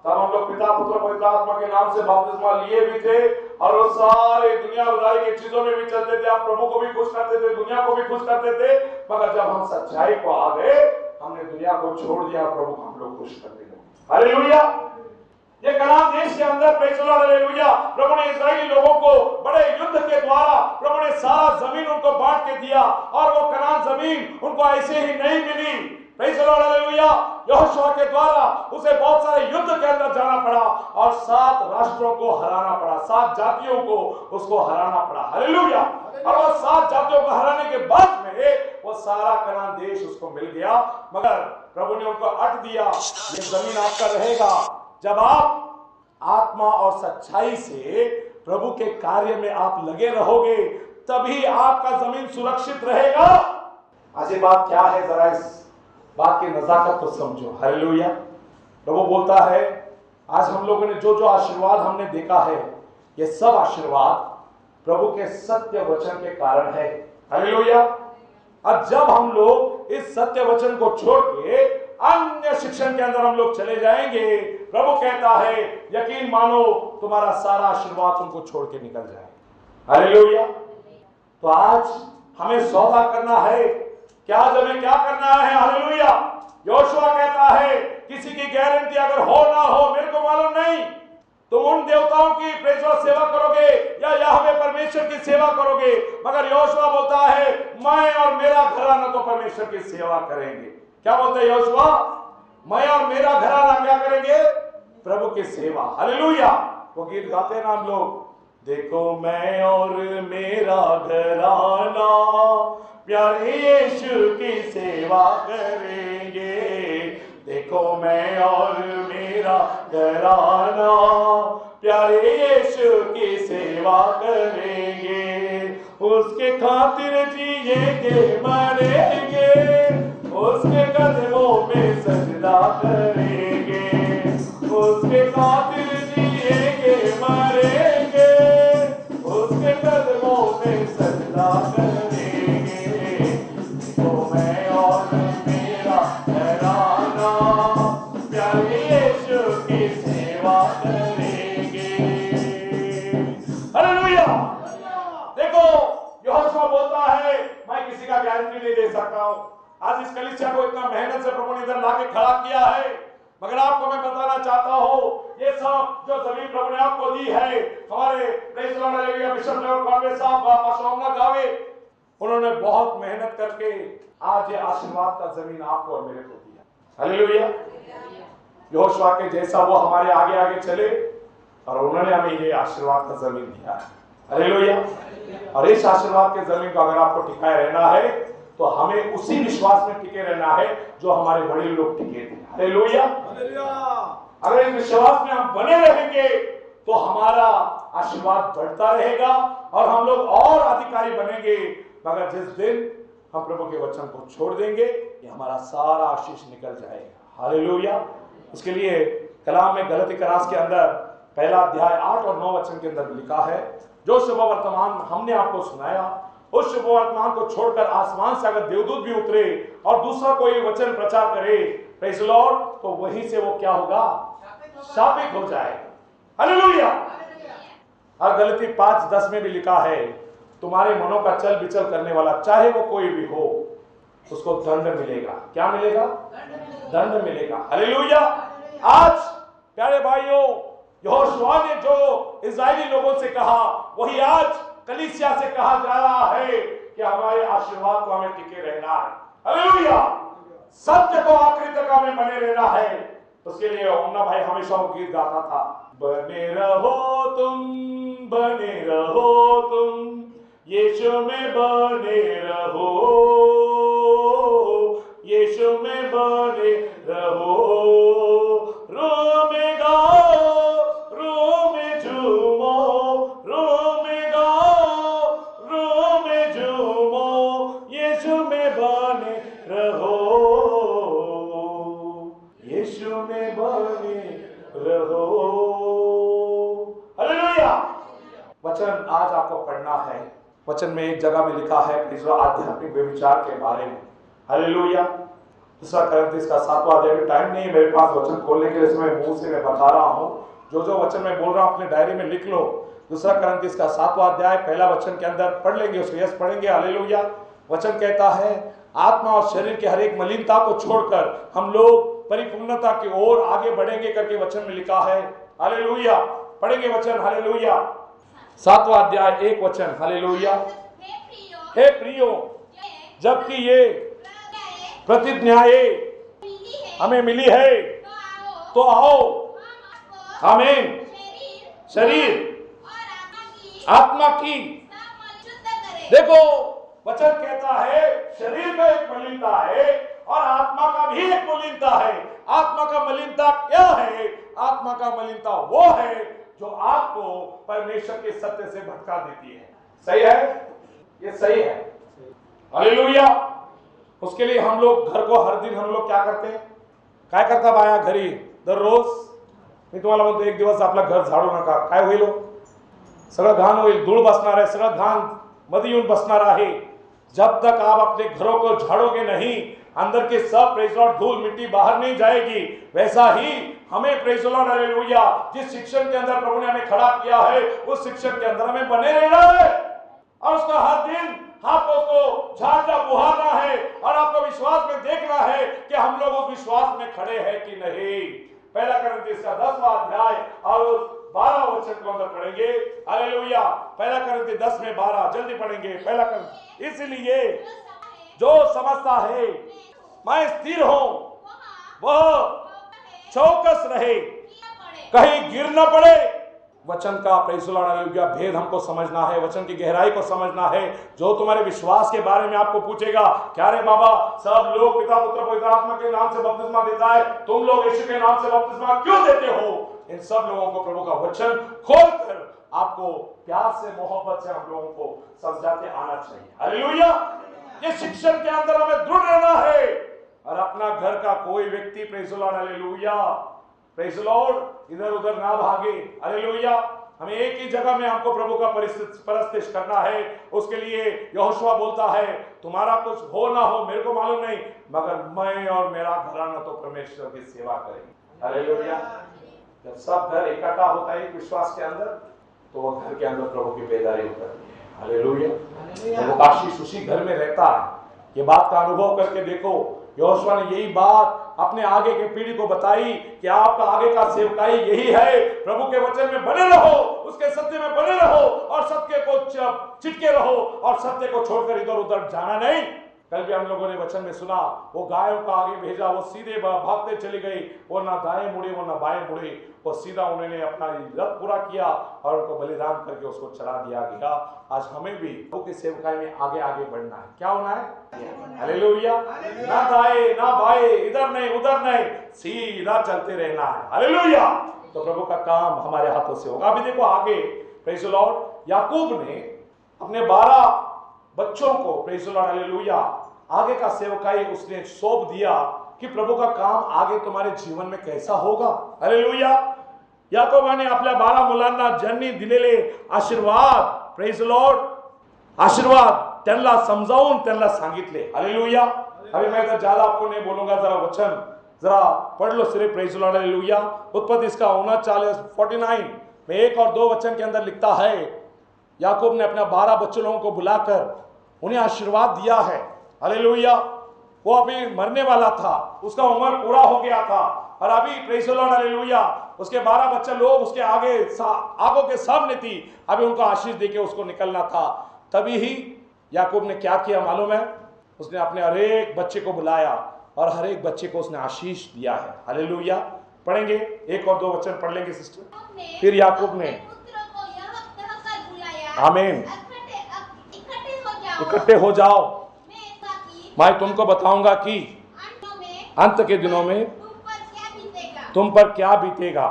तब हम लोग पिता पुत्र पवित्र आत्मा के नाम से बपतिस्मा लिए भी थे और वो सारे दुनियादारी की चीजों में भी चलते थे। हम प्रभु को भी खुश करते थे, दुनिया को भी खुश करते थे, मगर जब हम सच्चाई को आ गए हमने दुनिया को छोड़ दिया, प्रभु को हम लोग खुश करने लगे। हालेलुया। ये कनान देश के अंदर प्रेज़ द लॉर्ड हालेलुया प्रभु ने इस्राएली लोगों को बड़े युद्ध के द्वारा प्रभु ने सारा जमीन उनको बांट के दिया और वो कनान जमीन उनको ऐसे ही नहीं मिली। Praise the Lord hallelujah. यहोशुआ के द्वारा उसे बहुत सारे युद्ध के अंदर जाना पड़ा और 7 राष्ट्रों को हराना पड़ा, 7 जातियों को उसको हराना पड़ा। हालेलुया। और वो 7 जातियों को हराने के बाद में वो सारा कनान देश उसको मिल गया, मगर प्रभु ने उनको अट दिया, ये जमीन आपका रहेगा जब आप आत्मा और सच्चाई से प्रभु के कार्य में आप लगे रहोगे, तभी आपका जमीन सुरक्षित रहेगा। आज ये बात क्या है, जरा इस बात की नजाकत तो समझो। हालेलुया। प्रभु बोलता है आज हम लोगों ने जो जो आशीर्वाद हमने देखा है, ये सब आशीर्वाद प्रभु के सत्य वचन के कारण है। हालेलुया। अब जब हम लोग इस सत्य वचन को छोड़ के अन्य शिक्षण के अंदर हम लोग चले जाएंगे, प्रभु कहता है यकीन मानो तुम्हारा सारा आशीर्वाद तुमको छोड़ के निकल जाए। हालेलुया। तो आज हमें सौदा करना है कि आज हमें क्या करना है। हालेलुया। योशुआ कहता है किसी की गारंटी अगर हो ना हो मेरे को मालूम नहीं, तुम उन देवताओं की सेवा करोगे या यहोवा परमेश्वर की सेवा करोगे, मगर योशुआ बोलता है मैं और मेरा घराना तो परमेश्वर की सेवा करेंगे। क्या बोलते हैं योशुआ? मैं और मेरा घराना क्या करेंगे? प्रभु की सेवा। हालेलुया। वो गीत गाते हैं ना हम लोग, देखो मैं और मेरा घराना प्यारे यीशु की सेवा करेंगे। देखो मैं और मेरा घराना प्यारे यीशु की सेवा करेंगे। उसके खातिर जिएंगे मरेंगे, उसके कदमों में सजदा करेंगे। उसके खातिर जिएंगे मरेंगे, उसके कदमों में सजदा करेंगे। तो मैं और मेरा घराना प्यारे यीशु की सेवा करेंगे। हालेलुया। देखो यहोशुआ बोलता है मैं किसी का गारंटी नहीं दे सकता हूं। आज इस कलीसिया को इतना मेहनत से प्रभु ने इधर लाके खड़ा किया है, मगर आपको मैं बताना चाहता हूं ये सब जो जमीन प्रभु ने आपको दी है, हमारे praise Lord hallelujah bishop George Conway साहब पास्टर गावे, उन्होंने बहुत मेहनत करके आज ये आशीर्वाद का जमीन आपको और मेरे को दिया। हालेलुया। यहोशुआ के जैसा वो हमारे आगे आगे चले और उन्होंने हमें ये आशीर्वाद का जमीन दिया है। हालेलुया। और इस आशीर्वाद के जमीन को अगर आपको टिकाए रहना है तो हमें उसी विश्वास में टिके रहना है जो हमारे बड़े लोग टिके थे। हालेलुया। अगर इस विश्वास में हम बने रहेंगे तो हमारा आशीर्वाद बढ़ता रहेगा और हम लोग और अधिकारी बनेंगे। मगर जिस दिन हम प्रभु के वचन को छोड़ देंगे ये हमारा सारा आशीष निकल जाएगा। हालेलुया। उसके लिए कलाम में गलती करास के अंदर पहला अध्याय 8 और 9 वचन के अंदर लिखा है, जो शुभ वर्तमान हमने आपको सुनाया उस शुभ वर्तमान को छोड़कर आसमान से अगर देवदूत भी उतरे और दूसरा कोई वचन प्रचार करे, प्रेज़ द लॉर्ड, तो वहीं से वो क्या होगा? शापित हो जाएगा। हालेलुया। और गलती 5:10 में भी लिखा है, तुम्हारे मनों का चल बिचल करने वाला चाहे वो कोई भी हो उसको दंड मिलेगा। क्या मिलेगा? दंड मिलेगा। हालेलुया। आज प्यारे भाइयों, यहोशुआ ने जो इस्राएली लोगों से कहा वही आज कलीसिया से कहा जा रहा है कि हमारे आशीर्वाद को हमें टिके रहना है। हालेलुया। सत्य को आखिरी तक हमें बने रहना है। उसके लिए ओमना भाई हमेशा वो गीत गाता था, बने रहो तुम यीशु में बने रहो, यीशु में बने रहो। रो में गाओ, रो में झूमो, रो में गाओ, रो में झूमो, यीशु में बने रहो, यीशु में बने रहो। हालेलुया। वचन आज आपको पढ़ना है। वचन में एक जगह में लिखा है आध्यात्मिक व्यभिचार के बारे में। हालेलुया। दूसरा कोरिन्थियों का 7वां अध्याय, टाइम नहीं है मेरे पास वचन खोलने के लिए, इसमें मुंह से मैं बता रहा हूं। जो वचन मैं बोल रहा हूं अपने डायरी में लिख लो। दूसरा कोरिन्थियों का 7वां अध्याय पहला वचन के अंदर पढ़ लेंगे, उसको यस पढ़ेंगे। हालेलुया। वचन कहता है आत्मा और शरीर के हर एक मलिनता को छोड़कर हम लोग परिपूर्णता की ओर आगे बढ़ेंगे करके वचन में लिखा है। हालेलुया। पढ़ेंगे वचन। हालेलुया। 7वां अध्याय 1 वचन। हालेलुया। हे प्रियो, जबकि ये प्रतिज्ञाएं हमें मिली है तो आओ आमीन शरीर आत्मा की। देखो वचन कहता है शरीर का एक मलिनता है और आत्मा का भी एक मलिनता है। आत्मा का मलिनता क्या है? आत्मा का मलिनता वो है जो आपको परमेश्वर के सत्य से भटका देती है। सही है? ये सही है। हालेलुया। उसके लिए हम लोग घर को हर दिन हम लोग क्या करते हैं? काय करता बाया घरी दररोज मी तुम्हाला म्हणतो एक दिवस आपला घर झाडू नका, काय होईल? सगळं घाण होईल, धूळ बसणार आहे, सगळं घाण मध्ये येऊन बसणार आहे। जब तक आप अपने घरों को झाड़ोगे नहीं, अंदर के सब प्रेज़ लॉर्ड धूल मिट्टी बाहर नहीं जाएगी। वैसा ही हमें प्रेज़ लॉर्ड हालेलुया जिस शिक्षण के अंदर प्रभु ने हमें खड़ा किया है उस शिक्षण के अंदर हमें बने रहना है। और उसका हर दिन आपको उसको झाड़ना बुहारना है और आपको विश्वास में देखना है कि हम लोग उस विश्वास में खड़े हैं कि नहीं। पहला कुरिन्थियों का 10वां अध्याय और 12 वचन को अंदर पढ़ेंगे। हालेलुया। पहला कुरिन्थियों 10 में 12 जल्दी पढ़ेंगे। पहला कुरिन्थियों, इसलिए जो समझता है मैं स्थिर हूं वह चौकस रहे, कहीं गिर न पड़े। वचन का प्रेज़ द लॉर्ड हालेलुया भेद हमको समझना है, वचन की गहराई को समझना है। जो तुम्हारे विश्वास के बारे में आपको पूछेगा, क्या रे बाबा सब लोग पिता पुत्र पवित्र आत्मा के नाम से बपतिस्मा देता है, तुम लोग यीशु के नाम से बपतिस्मा क्यों देते हो? इन सब लोगों को प्रभु का वचन खोलकर आपको प्यार से मोहब्बत से हम लोगों को समझाते आना चाहिए। हालेलुया। ये शिक्षण के अंदर हमें दृढ़ रहना है और अपना घर का कोई व्यक्ति praise the Lord hallelujah praise the Lord इधर उधर ना भागे। हालेलुया। हमें एक ही जगह में हमको प्रभु का परस्तिश करना है। उसके लिए यहोशुआ बोलता है तुम्हारा कुछ हो ना हो मेरे को मालूम नहीं, मगर मैं और मेरा घराना तो परमेश्वर की सेवा करेंगे। हालेलुया। जब सब घर इकट्ठा होता है विश्वास के अंदर तो वो घर के अंदर प्रभु की बेदारी उतरती है। हालेलुया। प्रभु का आशीष उसी घर में रहता है। ये बात का अनुभव करके देखो, यहोशुआ ने यही बात अपने आगे के पीढ़ी को बताई कि आपका आगे का सेवकाई यही है, प्रभु के वचन में बने रहो, उसके सत्य में बने रहो और सत्य को चिटके रहो और सत्य को छोड़कर इधर उधर जाना नहीं। कल भी हम लोगों ने वचन में सुना, वो गायों का आगे भेजा, वो सीधे भागते चली गई, वो ना दाएं मुड़े वो ना बाएं मुड़े, वो सीधा उन्होंने अपना रथ पूरा किया और उनको बलिदान करके उसको चढ़ा दिया गया। आज हमें भी प्रभु की सेवकाई में आगे आगे बढ़ना है। क्या होना है? हालेलुया। ना दाएं ना बाएं, इधर नहीं उधर नहीं, सीधा चलते रहना है। हालेलुया। तो प्रभु का काम हमारे हाथों से होगा। अभी देखो आगे प्रेज़ द लॉर्ड, याकूब ने अपने 12 बच्चों को प्रेज़ द लॉर्ड हालेलुया आगे का सेवकाई उसने सौंप दिया कि प्रभु का काम आगे तुम्हारे जीवन में कैसा होगा। हालेलुया। याकोबाने आपल्या 12 मुलांना ज्यांनी दिलेले आशीर्वाद प्रेज़ द लॉर्ड आशीर्वाद त्यांना समजावून त्यांना सांगितले। हालेलुया। अभी मैं तो ज्यादा आपको नहीं बोलूंगा, जरा वचन जरा पढ़ लो सिर्फ प्रेज़ द लॉर्ड हालेलुया। उत्पत्ति इसका 49 में 1 और 2 वचन के अंदर लिखता है याकूब ने अपना 12 बच्चों लोगों को बुलाकर उन्हें आशीर्वाद दिया है। हालेलुया। वो अभी मरने वाला था, उसका उम्र पूरा हो गया था और अभी प्रेज़ द लॉर्ड हालेलुया उसके 12 बच्चे लोग उसके आगे आंखों के सामने थी, अभी उनको आशीष देके उसको निकलना था। तभी ही याकूब ने क्या किया मालूम है? उसने अपने हर एक बच्चे को बुलाया और हर एक बच्चे को उसने आशीष दिया है। हालेलुया। पढ़ेंगे 1 और 2 वचन पढ़ लेंगे सिस्टर। फिर याकूब ने आमीन इकट्ठे हो जाओ, मैं तुमको बताऊंगा कि अंत के दिनों में तुम पर क्या बीतेगा।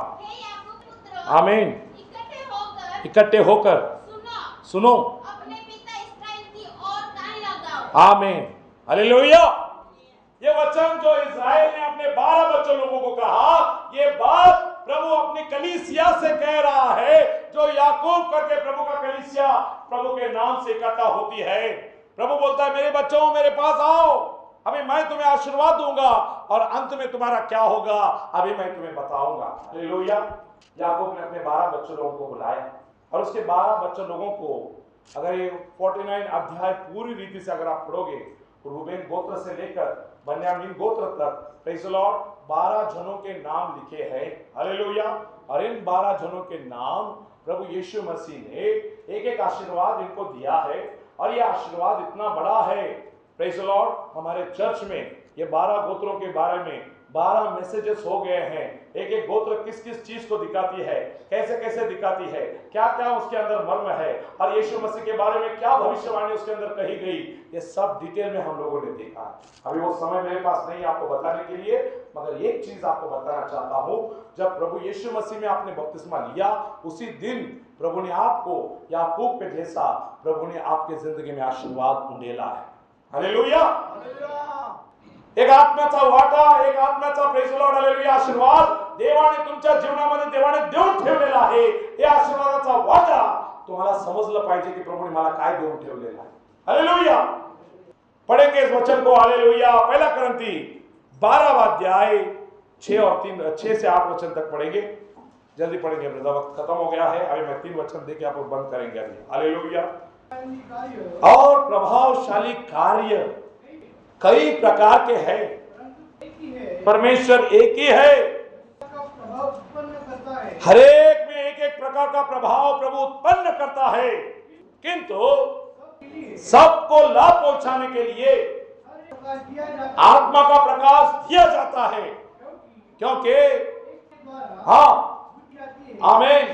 आमीन। इकट्ठे होकर सुनो। आमीन। हालेलुया। ये वचन जो इस्राएल ने अपने 12 बच्चों लोगों को कहा, ये बात प्रभु अपनी कलीसिया से कह रहा है, जो याकूब करके प्रभु का कलीसिया प्रभु के नाम से इकट्ठा होती है। प्रभु बोलता है मेरे बच्चों मेरे पास आओ, अभी मैं तुम्हें आशीर्वाद दूंगा और अंत में तुम्हारा क्या होगा अभी मैं तुम्हें बताऊंगा। हालेलुया। याकूब ने अपने 12 बच्चों लोगों को बुलाया और उसके 12 बच्चों लोगों को अगर ये 49 अध्याय पूरी रीति से अगर आप पढ़ोगे, रूबेन गोत्र से लेकर बन्यामीन गोत्र तक प्रेज़ द लॉर्ड 12 जनों के नाम लिखे हैं। हालेलुया। और इन 12 जनों के नाम प्रभु यीशु मसीह ने एक एक आशीर्वाद इनको दिया है और यह आशीर्वाद इतना बड़ा है प्रेज़ द लॉर्ड। हमारे चर्च में ये 12 गोत्रों के बारे में 12 मैसेजेस हो गए हैं। एक एक गोत्र किस किस चीज को दिखाती है, कैसे कैसे दिखाती है, क्या क्या उसके अंदर मर्म है और यीशु मसीह के बारे में क्या भविष्यवाणी उसके अंदर कही गई, ये सब डिटेल में हम लोगों ने देखा। अभी वो समय मेरे पास नहीं आपको बताने के लिए, मगर एक चीज आपको बताना चाहता हूं, जब प्रभु यीशु मसीह में आपने बपतिस्मा लिया उसी दिन प्रभु ने आपको याकूब के जैसा प्रभु ने आपके जिंदगी में आशीर्वाद उंडेला है। हालेलुया। एक आत्म्याचा वाटा, एक आत्म्याचा प्रेज़ द लॉर्ड हालेलुया आशीर्वाद देवाने तुमच्या जीवनामध्ये देवाने देऊन ठेवलेला आहे। या आशीर्वादाचा वाटा तुम्हाला समजलं पाहिजे की प्रभूने मला काय देऊन ठेवलेला आहे। हालेलुया। पढ़ेंगे इस वचन को। हालेलुया। पहला कुरिन्थी 12वां अध्याय 6 से 8 वचन तक पढ़ेंगे। जल्दी पढ़ेंगे ब्रदर, वक्त खत्म हो गया है। अभी मैं 3 वचन देके आपको बंद करेंगे अभी। हालेलुया। और प्रभावशाली कार्य कई प्रकार के हैं, परमेश्वर एक ही है। हर एक में एक एक प्रकार का प्रभाव प्रभु उत्पन्न करता है, किंतु सबको लाभ पहुंचाने के लिए आत्मा का प्रकाश दिया जाता है, क्योंकि हाँ, आमीन,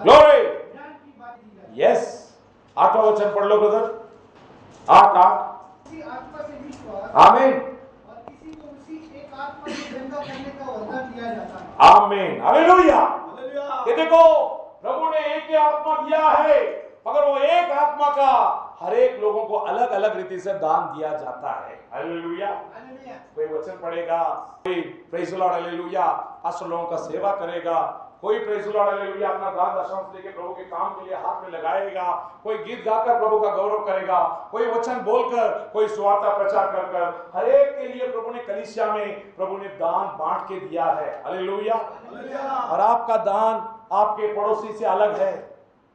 ग्लोरी, यस। 8वां वचन पढ़ लो ब्रदर, 8 आमीन, आमीन, हालेलुया। ये देखो, प्रभु ने एक ही आत्मा दिया है, मगर वो एक आत्मा का हर एक लोगों को अलग अलग रीति से दान दिया जाता है। हालेलुया। कोई वचन पढ़ेगा, कोई प्रेज़ द लॉर्ड, हालेलुया, 500 लोगों का सेवा करेगा, कोई प्रेज़ द लॉर्ड, हालेलुया, अपना दान दशमांश देके प्रभु के काम के लिए हाथ में लगाएगा, कोई गीत गाकर प्रभु का गौरव करेगा, कोई वचन बोलकर, कोई सुवार्ता प्रचार कर हर एक के लिए प्रभु ने कलीसिया में प्रभु ने दान बांट के दिया है। हालेलुया। और आपका दान आपके पड़ोसी से अलग है।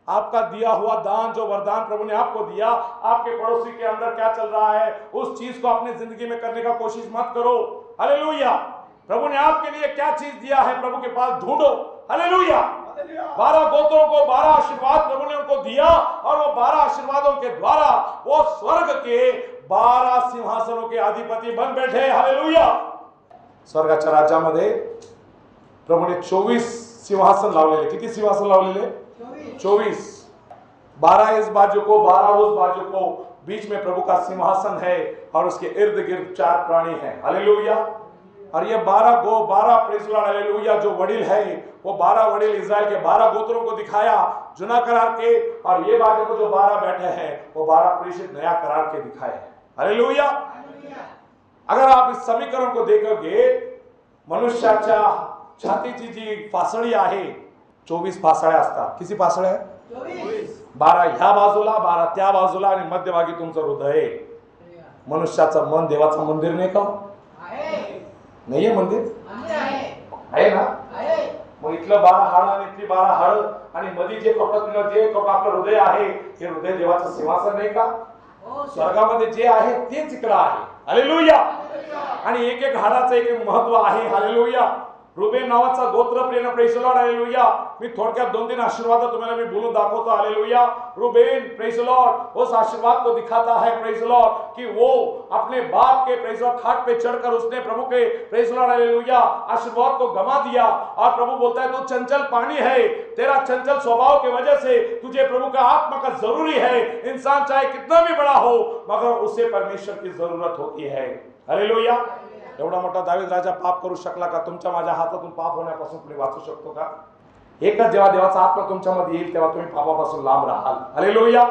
आपका दिया हुआ दान, जो वरदान प्रभु ने आपको दिया, आपके पड़ोसी के अंदर क्या चल रहा है, उस चीज को अपनी जिंदगी में करने का कोशिश मत करो। हालेलुया। प्रभु ने आपके लिए क्या चीज दिया है, प्रभु के पास ढूंढो। हालेलुया। 12 गोत्रों को 12 आशीर्वाद प्रभु ने उनको दिया, और वो 12 आशीर्वादों के द्वारा वो स्वर्ग के 12 सिंहासनों के अधिपति बन बैठे। हालेलुया। स्वर्गाच्या राज्यामध्ये प्रभु ने 24 सिंहासन लावलेले। किती सिंहासन लावलेले? 24। 12 इस बाजू को, 12 उस बाजू को, बीच में प्रभु का सिंहासन है, और उसके इर्द गिर्द 4 प्राणी हैं। हालेलुया। और ये 12 प्रेज़ द लॉर्ड, हालेलुया, जो वडील है, वो 12 वडील इज़राइल के 12 गोत्रों को दिखाया जुना करार के, और ये बाजू को जो 12 बैठे हैं वो 12 प्रेषित नया करार के दिखाए हैं। हालेलुया। अगर आप इस समीकरण को देखोगे, मनुष्याच्या छातीची जी फासळी आहे, 24 फासळ्या असतात। किती फासळ्या? 12 ह्या बाजूला, 12 त्या बाजूला, आणि मध्यभागी तुमचं हृदय। मनुष्याचं मन देवाचं मंदिर नाही का? नाहीये मंदिर? आहे ना? मग इथलं 12 हाड आणि इथली 12 हाड, आणि मध्ये जे कपडा आपलं हृदय आहे, हे हृदय देवाचं सिंहासन नाही का? स्वर्गामध्ये जे आहे तेच इकडं आहे। हालेलुया। आणि एक एक हाडाचं एक एक महत्व आहे। हालेलुया। रुबेन नावाचा गोत्र, प्रेज़ द लॉर्ड, हालेलुया। मी थोडक्यात 2-3 आशीर्वाद तुम्हाला मी बोलून दाखवतो। Hallelujah. Ruben, praise the Lord, उस आशीर्वाद को दिखाता है, प्रेज़ द लॉर्ड, कि वो अपने बाप के प्रेज़ द लॉर्ड खाट पे चढ़कर उसने प्रभु के प्रेज़ द लॉर्ड, हालेलुया, आशीर्वाद को गमा दिया, और प्रभु बोलता है तू चंचल पानी है, तेरा चंचल स्वभाव की वजह से तुझे प्रभु का आत्मा का जरूरी है। इंसान चाहे कितना भी बड़ा हो, मगर उसे परमेश्वर की जरूरत होती है। हालेलुया। एवढा मोठा दावीद राजा पाप करू शकला का? तुमच्या माझ्या हातातून पाप होण्यापासून तुम्ही वाचू शकतो का? एकच जेव्हा देवाचा आत्मा तुमच्यामध्ये येईल, तेव्हा तुम्ही पापापासून लांब राहाल। हालेलुया।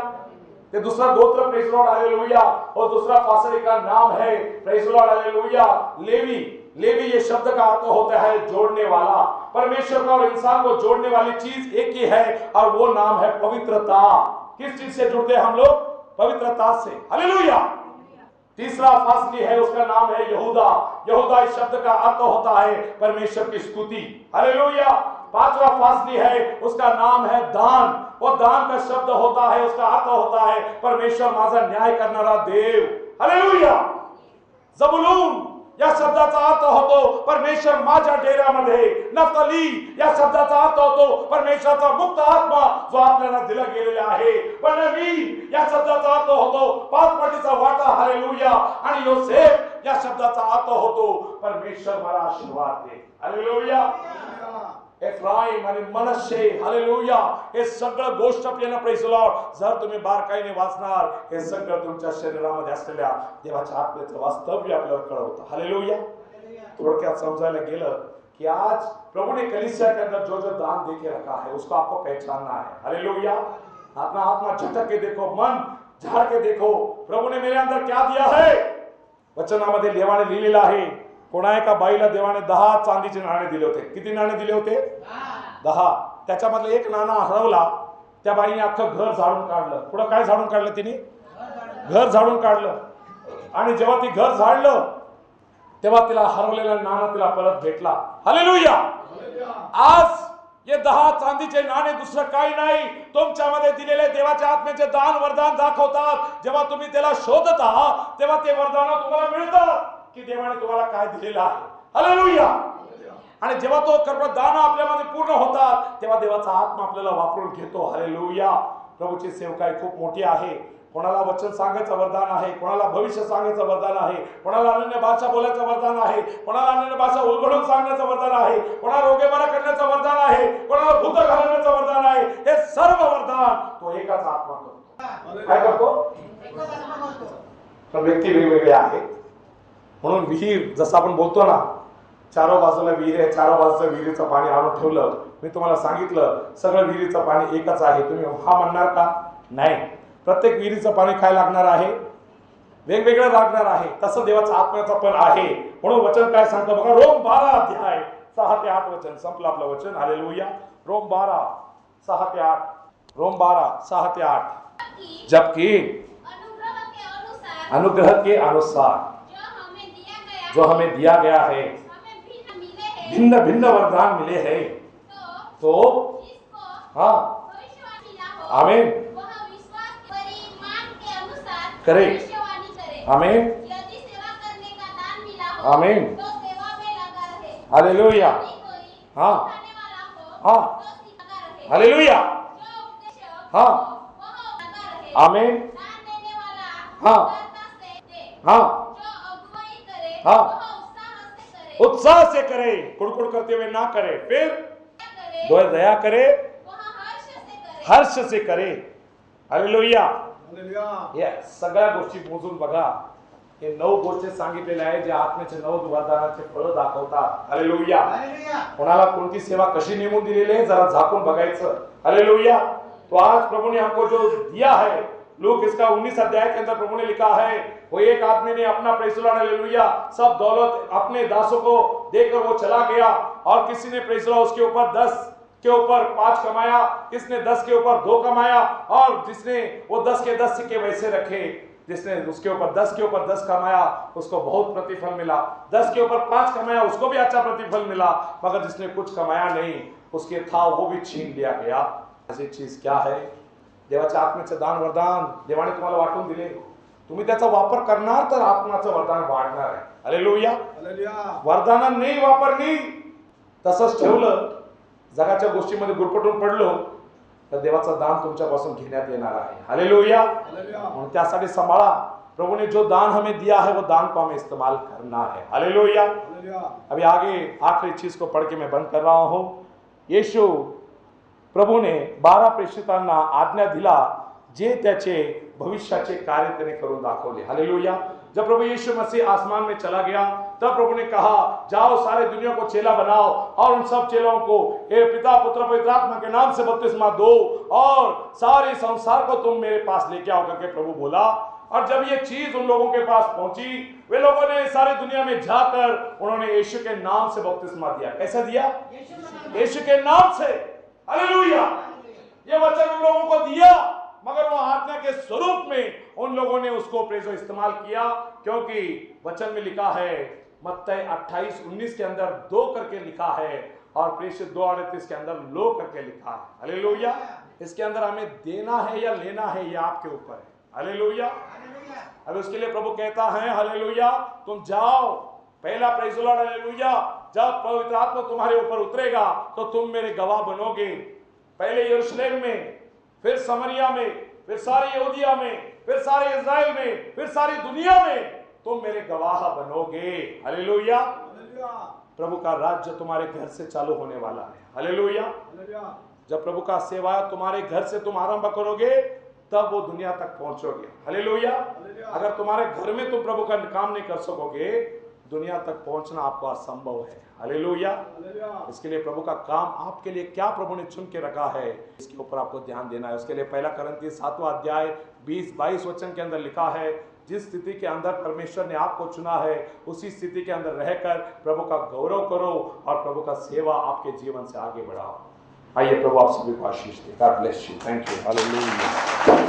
ये दूसरा गोत्र, प्रेज़ द लॉर्ड, हालेलुया, और दूसरा फासली का नाम है, praise the Lord, hallelujah, Levi. Levi ये शब्द का अर्थ होता है जोड़ने वाला। परमेश्वर को और इंसान को जोड़ने वाली चीज एक ही है, और वो नाम है पवित्रता। किस चीज से जुड़ते हैं हम लोग? पवित्रता से। हालेलुया। तीसरा फासली है, उसका नाम है यहूदा। यहूदा इस शब्द का अर्थ होता है परमेश्वर की स्तुति। हालेलुया। 5वां फासली है, उसका नाम है दान। वो दान का शब्द होता है, उसका अर्थ होता है परमेश्वर माझा न्याय करणारा देव। हालेलुया। जबुलून या शब्दाचा अर्थ होतो परमेश्वर माझ्या डेऱ्यामध्ये। नफ्ताली या शब्दाचा अर्थ होतो परमेश्वराचा मुक्त आत्मा जो आपल्याला दिला गेलेला आहे। बेन्यामीन या शब्दाचा अर्थ होतो पाचपटीचा वाटा। हालेलुया। आणि योसेफ या शब्दाचा अर्थ होतो परमेश्वर मला आशीर्वाद दे। हालेलुया। एफ्राईम आणि मनश्शे, हालेलुया, हे सगळं गोष्ट आपल्याला प्रेज़ द लॉर्ड, जर तुम्ही बारकाईने वाचणार, हे सगळं तुमच्या शरीरामध्ये असलेल्या देवाच्या आत्म्याचं वास्तव्य आपल्याला कळवतं। हालेलुया। थोडक्यात समजायला गेलं कि आज प्रभु ने कलीसिया के अंदर जो जो दान दे के रखा है, उसको आपको पहचानना है। हालेलुया। अपना आत्मा झटक के देखो, मन झाड़ के देखो, प्रभु ने मेरे अंदर क्या दिया है। वचनामध्ये देवाने लिहिलेलं आहे, कोणा एका बाईला देवाने 10 चांदीचे नाणे दिले होते। किती नाणे दिले होते? 10। त्याच्यामधलं एक नाणं हरवला, त्या बाईने अख्खं घर झाडून काढलं। पुढे काय झाडून काढलं तिने? घर झाडून काढलं। आणि जेव्हा ती घर झाडलं, तेव्हा तिला हरवलेलं नाणं तिला परत भेटला। हालेलुया। आज हे 10 चांदीचे नाणे दुसरं काही नाही, तुमच्यामध्ये दिलेले देवाच्या आत्म्याचे दान वरदान दाखवतात. जेव्हा तुम्ही त्याला शोधता तेव्हा ते वरदान तुम्हाला मिळतात की देवाने तुम्हाला काय दिलेलं आहे. हालेलुया. आणि जेव्हा तो कर्मदान आपल्यामध्ये पूर्ण होतात तेव्हा देवाचा आत्मा आपल्याला वापरून घेतो. हालेलुया. प्रभूची सेवकाई खूप मोठी आहे. कोणाला वचन सांगायचं वरदान आहे, कोणाला भविष्य सांगायचं वरदान आहे, कोणाला अनन्य भाषा बोलायचं वरदान आहे, कोणाला अनन्य भाषा उलगडून सांगण्याचं वरदान आहे, कोणाला रोगे बरा करण्याचं वरदान आहे, कोणाला भूत घालवण्याचं वरदान आहे. हे सर्व वरदान तो एकाच आत्मा करतो. काय करतो? पण व्यक्ती वेगवेगळे आहेत. म्हणून विहीर, जसं आपण बोलतो ना, चारो बाजूला विहीर आहे, चारो बाजूचं विहिरीचं पाणी आणून ठेवलं. मी तुम्हाला सांगितलं सगळं विहिरीचं पाणी एकच आहे. तुम्ही हा म्हणणार का? नाही. प्रत्येक विहिरीचं पाणी काय लागणार आहे? वेगवेगळं लागणार आहे. तसं देवाचा आत्म्याचा पण आहे. म्हणून वचन काय सांगतं बघा, रोम 12 अध्याय 6 ते 8 वचन. संपलं आपलं वचन. हालेलुया. रोम 12 6 ते 8. रोम 12 6 ते 8. जबकि अनुग्रह के अनुसार जो हमें दिया गया है, भिन्न भिन्न वरदान मिले हैं, तो हाँ, आमीन करे, आमीन, आमीन, हालेलुया, हाँ, हाँ, हालेलुया, हाँ, आमीन, हाँ, हाँ, हाँ, उत्साह से करे, कुड़कुड़ करते हुए ना करे, फिर दया करे, हर्ष से करे. हालेलुया. या सगळ्या गोष्टी मोजून बघा. हे 9 गोष्टी सांगितलेल्या आहे जे आत्म्याचे 9 वरदानाचे फळ दाखवतात. हालेलुया. कोणाला कोणती सेवा कशी नेमून दिलेली आहे जरा झाकून बघायचं. हालेलुया. तो आज प्रभु ने हमको जो दिया है, लूक इसका 19 अध्याय के अंदर प्रभु ने लिखा है, वो एक आदमी ने अपना प्रेज़ द लॉर्ड, हालेलुया, सब दौलत अपने दासों को देकर वो चला गया. और किसी ने प्रेज़ द लॉर्ड उसके ऊपर 10 के ऊपर 5 कमाया, किसने 10 के ऊपर 2 कमाया, और जिसने वो 10 के 10 सिक्के वैसे रखे, जिसने उसके ऊपर 10 के ऊपर 10 कमाया उसको बहुत प्रतिफल मिला, 10 के ऊपर 5 कमाया उसको भी अच्छा प्रतिफल मिला, मगर जिसने कुछ कमाया नहीं उसके था वो भी छीन लिया गया. ऐसी चीज क्या है? देवाच्या आत्म्याचे दान वरदान देवाने तुम्हाला वाटून दिले. तुम्ही त्याचा वापर करणार तर आत्म्याचं वरदान वाढणार आहे. हालेलुया. वरदान नाही वापरली तसंच ठेवलं, जगाच्या गोष्टीमध्ये गुरफटून पडलो तर देवाचं दान तुमच्यापासून घेण्यात येणार आहे. हालेलुया. म्हणून त्यासाठी सांभाळा. प्रभु ने जो दान हमें दिया है वो दान को हमें इस्तेमाल करना है. हालेलुया. अभी आगे आखिरी चीज को पढ़ के मैं बंद कर रहा हूं. यीशु प्रभूने 12 प्रेषितांना आज्ञा दिला जे त्याचे भविष्याचे कार्य त्याने करून दाखवले. हालेलुया. जब प्रभु यीशु मसीह आसमान में चला गया तब प्रभु ने कहा, जाओ सारे दुनिया को चेला बनाओ और उन सब चेलों को हे पिता पुत्र पवित्र आत्मा के नाम से बपतिस्मा दो और सारे संसार को तुम मेरे पास लेके आओ करके प्रभु बोला. और जब ये चीज उन लोगों के पास पहुंची, वे लोगों ने सारी दुनिया में जाकर उन्होंने यीशु के नाम से बपतिस्मा दिया. कैसा दिया? यीशु के नाम से. हालेलुया. ये वचन उन लोगों को दिया, मगर वो आज्ञा के स्वरूप में उन लोगों ने उसको प्रेज़ो इस्तेमाल किया, क्योंकि वचन में लिखा है मत्ती 28:19 के अंदर 2 करके लिखा है और प्रेषित 2:38 के अंदर लो करके लिखा है. हालेलुया. इसके अंदर हमें देना है या लेना है ये आपके ऊपर है. हालेलुया. अब उसके लिए प्रभु कहता है हालेलुया, तुम जाओ. पहला प्रेज़ द लॉर्ड, हालेलुया, जब पवित्र आत्मा तुम्हारे ऊपर उतरेगा तो तुम मेरे गवाह बनोगे. पहले यरूशलेम में, फिर समरिया में, फिर सारे यहूदिया में, फिर सारे इज़राइल में, फिर सारी दुनिया में तुम मेरे गवाह बनोगे. हालेलुया. प्रभु का राज्य तुम्हारे घर से चालू होने वाला है. हालेलुया. जब प्रभु का सेवा तुम्हारे घर से तुम आरंभ करोगे तब वो दुनिया तक पहुंचोगे. हालेलुया. अगर तुम्हारे घर में तुम प्रभु का काम नहीं कर सकोगे, दुनिया तक पहुंचना आपको असंभव है. हालेलुया. इसके लिए प्रभु का काम आपके लिए क्या प्रभु ने चुन के रखा है, इसके ऊपर आपको ध्यान देना है. उसके लिए पहला कुरिन्थियों 7वां अध्याय 20-22 वचन के अंदर लिखा है, जिस स्थिति के अंदर परमेश्वर ने आपको चुना है उसी स्थिति के अंदर रहकर प्रभु का गौरव करो और प्रभु का सेवा आपके जीवन से आगे बढ़ाओ. आइए प्रभु आप सभी को आशीष दे. God bless you. Thank you. Hallelujah.